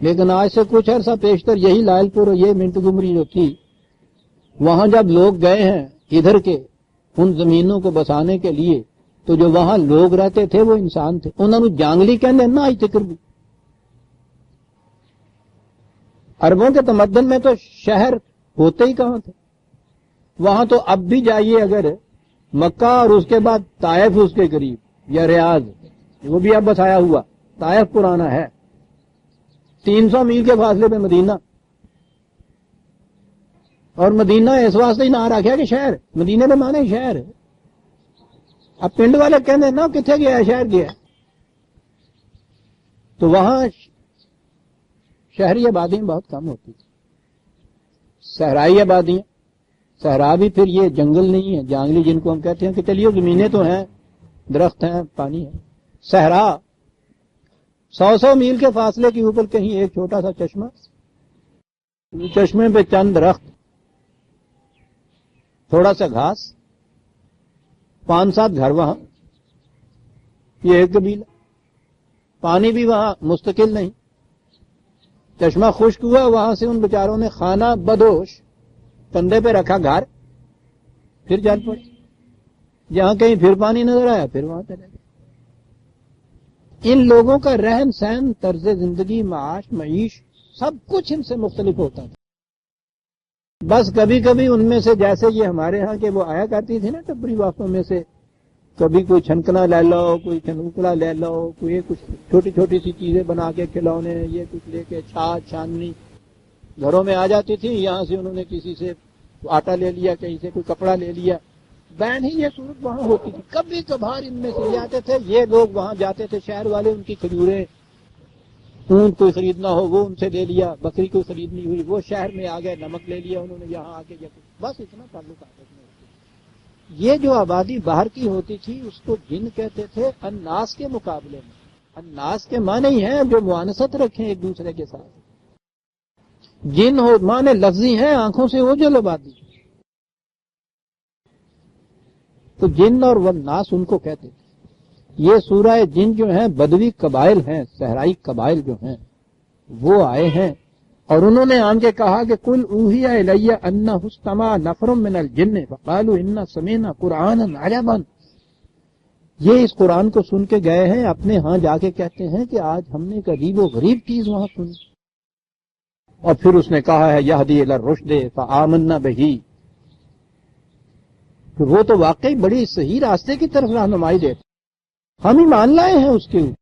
لیکن آج سے کچھ عرصہ پیشتر یہی لائل پور اور یہ منٹ گمری جو تھی، وہاں جب لوگ گئے ہیں ادھر کے ان زمینوں کو بسانے کے لیے، تو جو وہاں لوگ رہتے تھے وہ انسان تھے، انہوں نے جانگلی کہنے نہ آج تک بھی۔ عربوں کے تمدن میں تو شہر ہوتے ہی کہاں تھے، وہاں تو اب بھی جائیے اگر مکہ اور اس کے بعد طائف اس کے قریب یا ریاض، وہ بھی اب بسایا ہوا، طائف پرانا ہے، 300 میل کے فاصلے پہ مدینہ، اور مدینہ اس واسطے ہی نہ رکھا کہ شہر، مدینے میں مانے شہر۔ اب پنڈ والے کہنے نا کتنے گیا ہے، شہر گیا ہے، تو وہاں شہری آبادیاں بہت کم ہوتی تھی۔ صحرائی آبادیاں، صحرا بھی پھر یہ جنگل نہیں ہے جانگلی جن کو ہم کہتے ہیں کہ چلیے زمینیں تو ہیں، درخت ہیں، پانی ہے۔ صحرا 100 میل کے فاصلے کے اوپر کہیں ایک چھوٹا سا چشمہ، چشمے پہ چند درخت، تھوڑا سا گھاس، 5-7 گھر وہاں، یہ ایک قبیلہ۔ پانی بھی وہاں مستقل نہیں، چشمہ خشک ہوا، وہاں سے ان بیچاروں نے خانہ بدوش کندھے پہ رکھا گھر، پھر چل پڑے، جہاں کہیں پھر پانی نظر آیا پھر وہاں چلے گئے۔ ان لوگوں کا رہن سہن، طرز زندگی، معاش، معیش، سب کچھ ان سے مختلف ہوتا تھا۔ بس کبھی کبھی ان میں سے جیسے یہ ہمارے ہاں کے وہ آیا کرتی تھی نا ٹپری وافوں میں سے، کبھی کوئی چھنکنا لے لو، کوئی چھنکڑا لے لو، کوئی کچھ چھوٹی چھوٹی سی چیزیں بنا کے کھلونے، یہ کچھ لے کے چھاچ چھاننی گھروں میں آ جاتی تھی۔ یہاں سے انہوں نے کسی سے آٹا لے لیا، کہیں سے کوئی کپڑا لے لیا، بین ہی یہ صورت وہاں ہوتی تھی۔ کبھی کبھار ان میں سے یہ آتے تھے، یہ لوگ وہاں جاتے تھے شہر والے، ان کی کھجوریں، اونٹ کوئی خریدنا ہو وہ ان سے لے لیا، بکری کوئی خریدنی ہوئی وہ شہر میں آ گئے، نمک لے لیا انہوں نے یہاں آ کے، بس اتنا تعلق آپس میں ہوتا تھا۔ یہ جو آبادی باہر کی ہوتی تھی اس کو جن کہتے تھے الناس کے مقابلے میں۔ الناس کے معنی ہی ہیں جو معانست رکھیں ایک دوسرے کے ساتھ، جن ہو معنی لفظی ہیں، آنکھوں سے اوجھل آبادی، تو جن اور والناس ان کو کہتے تھے۔ یہ سورہ جن جو ہیں بدوی قبائل ہیں، صحرائی قبائل جو ہیں وہ آئے ہیں، اور انہوں نے آن کے کہا کہ قل اوحی الی انہ استمع نفر من الجن فقالوا انا سمعنا قرآنا عجبا، یہ اس قرآن کو سن کے گئے ہیں، اپنے ہاں جا کے کہتے ہیں کہ آج ہم نے ایک عجیب و غریب چیز وہاں سنی۔ اور پھر اس نے کہا ہے یہدی الی الرشد فآمنا بہ، کہ وہ تو واقعی بڑی صحیح راستے کی طرف رہنمائی دیتے، ہم ایمان لائے ہیں اس کے اوپر۔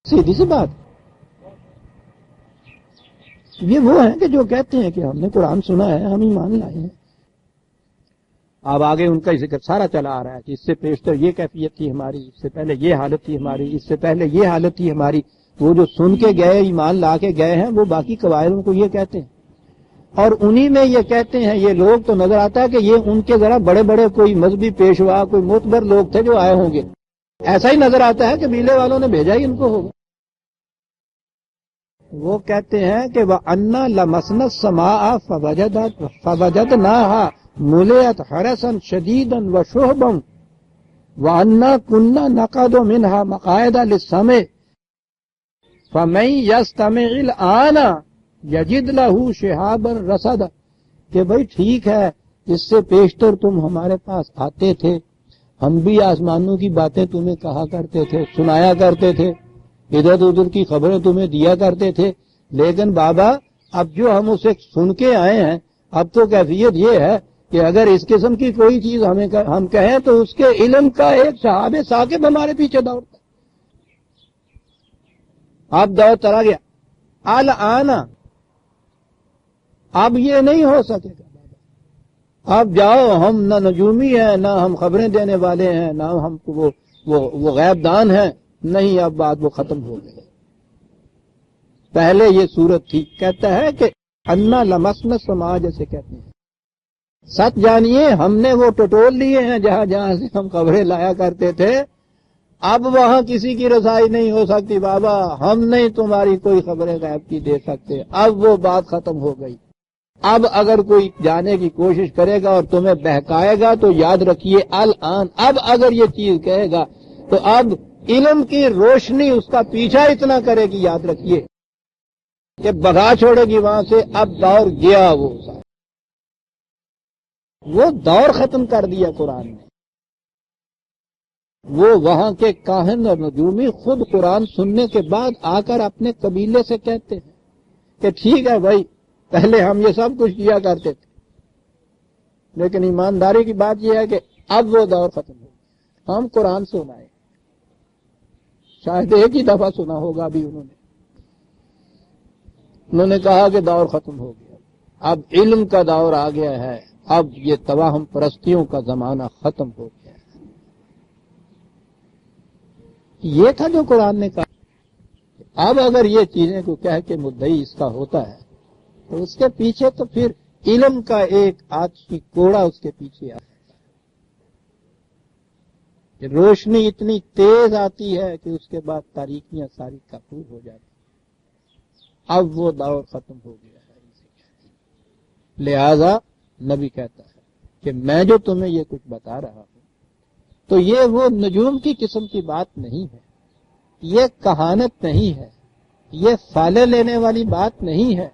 سیدھی سی بات، یہ وہ ہیں کہ جو کہتے ہیں کہ ہم نے قرآن سنا ہے، ہم ایمان لائے ہیں۔ اب آگے ان کا ذکر سارا چلا آ رہا ہے کہ اس سے پیشتر یہ کیفیت تھی ہماری، اس سے پہلے یہ حالت تھی ہماری، اس سے پہلے یہ حالت تھی ہماری۔ وہ جو سن کے گئے، ایمان لا کے گئے ہیں، وہ باقی قبائلوں کو یہ کہتے ہیں، اور انہی میں یہ کہتے ہیں یہ لوگ، تو نظر آتا ہے کہ یہ ان کے ذرا بڑے بڑے کوئی مذہبی پیشوا، کوئی معتبر لوگ تھے جو آئے ہوں گے، ایسا ہی نظر آتا ہے کہ قبیلے والوں نے بھیجا ہی ان کو ہوگا۔ وہ کہتے ہیں کہ وَأَنَّا لَمَسْنَا السَّمَاءَ فَوَجَدْنَاهَا مُلِئَتْ حَرَسًا شَدِيدًا وَشُهْبًا وَأَنَّا كُنَّا نَقْعُدُ مِنْهَا مَقْعَدَ لِلسَّمْعِ فَمَن يَسْتَمِعِ الْآنَ يَجِدْ لَهُ شِهَابًا رَصَدًا، کہ بھئی ٹھیک ہے اس سے پیشتر تم ہمارے پاس آتے تھے، ہم بھی آسمانوں کی باتیں تمہیں کہا کرتے تھے، سنایا کرتے تھے، ادھر ادھر کی خبریں تمہیں دیا کرتے تھے، لیکن بابا اب جو ہم اسے سن کے آئے ہیں، اب تو کیفیت یہ ہے کہ اگر اس قسم کی کوئی چیز ہم کہیں تو اس کے علم کا ایک صحاب ثاقب ہمارے پیچھے دوڑتا ہے۔ اب دور چلا گیا، الآن اب یہ نہیں ہو سکے گا بابا، اب جاؤ، ہم نہ نجومی ہیں، نہ ہم خبریں دینے والے ہیں، نہ ہم وہ غیب دان ہیں، نہیں، اب بات وہ ختم ہو گئی۔ پہلے یہ صورت تھی، کہتا ہے کہ انا لمسنا سما، جیسے کہتے ہیں، سچ جانیے ہم نے وہ ٹٹول لیے ہیں جہاں جہاں سے ہم خبریں لایا کرتے تھے، اب وہاں کسی کی رسائی نہیں ہو سکتی بابا، ہم نہیں تمہاری کوئی خبریں غیب کی دے سکتے، اب وہ بات ختم ہو گئی۔ اب اگر کوئی جانے کی کوشش کرے گا اور تمہیں بہکائے گا تو یاد رکھیے الآن، اب اگر یہ چیز کہے گا تو اب علم کی روشنی اس کا پیچھا اتنا کرے گی، یاد رکھیے کہ بھگا چھوڑے گی وہاں سے، اب دور گیا، وہ دور ختم کر دیا قرآن نے۔ وہ وہاں کے کاہن اور نجومی خود قرآن سننے کے بعد آ کر اپنے قبیلے سے کہتے ہیں کہ ٹھیک ہے بھائی، پہلے ہم یہ سب کچھ کیا کرتے تھے، لیکن ایمانداری کی بات یہ ہے کہ اب وہ دور ختم ہو گیا، ہم قرآن سنائے، شاید ایک ہی دفعہ سنا ہوگا ابھی انہوں نے کہا کہ دور ختم ہو گیا، اب علم کا دور آ گیا ہے، اب یہ توہم پرستیوں کا زمانہ ختم ہو گیا ہے۔ یہ تھا جو قرآن نے کہا۔ اب اگر یہ چیزیں کو کہہ کے مدعی اس کا ہوتا ہے تو اس کے پیچھے تو پھر علم کا ایک آتشی کوڑا اس کے پیچھے آتا ہے، روشنی اتنی تیز آتی ہے کہ اس کے بعد تاریکیاں ساری کافور ہو جاتی ہیں۔ اب وہ دور ختم ہو گیا ہے، لہذا نبی کہتا ہے کہ میں جو تمہیں یہ کچھ بتا رہا ہوں تو یہ وہ نجوم کی قسم کی بات نہیں ہے، یہ کہانت نہیں ہے، یہ فالے لینے والی بات نہیں ہے،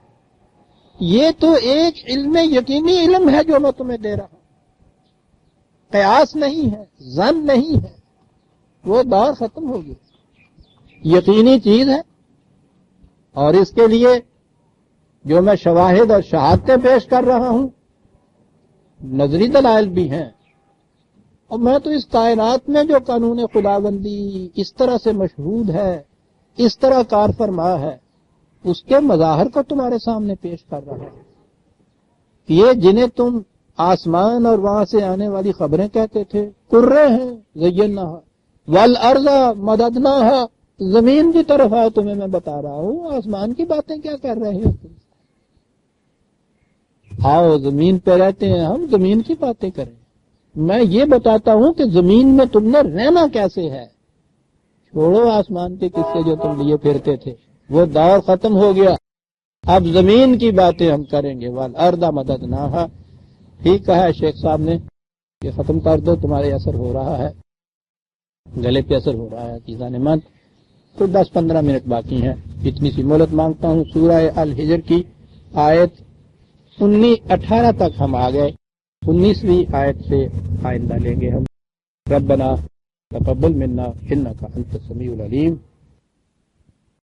یہ تو ایک علم یقینی علم ہے جو میں تمہیں دے رہا ہوں، قیاس نہیں ہے، ظن نہیں ہے، وہ دور ختم ہو گیا، یقینی چیز ہے۔ اور اس کے لیے جو میں شواہد اور شہادتیں پیش کر رہا ہوں، نظری دلائل بھی ہیں، اور میں تو اس کائنات میں جو قانون خداوندی اس طرح سے مشہود ہے، اس طرح کار فرما ہے، اس کے مظاہر کو تمہارے سامنے پیش کر رہا ہوں۔ یہ جنہیں تم آسمان اور وہاں سے آنے والی خبریں کہتے تھے، کرے ہیں زیناہا والارض مددناہا، زمین کی طرف آؤ، تمہیں میں بتا رہا ہوں، آسمان کی باتیں کیا کر رہے ہو تم؟ آؤ، زمین پہ رہتے ہیں ہم، زمین کی باتیں کریں، میں یہ بتاتا ہوں کہ زمین میں تم نے رہنا کیسے ہے، چھوڑو آسمان کے قصے جو تم لیے پھرتے تھے، وہ دور ختم ہو گیا، اب زمین کی باتیں ہم کریں گے۔ والارض مددناہا، ٹھیک کہا ہے شیخ صاحب نے کہ ختم کر دو، تمہارے اثر ہو رہا ہے، گلے پہ اثر ہو رہا ہے عزیزان من۔ تو 10-15 منٹ باقی ہیں، اتنی سی مہلت مانگتا ہوں۔ سورہ الحجر کی آیت 18 تک ہم آ گئے، 19ویں آیت سے آئندہ لیں گے ہم۔ ربنا تقبل منا انک انت السمیع العلیم۔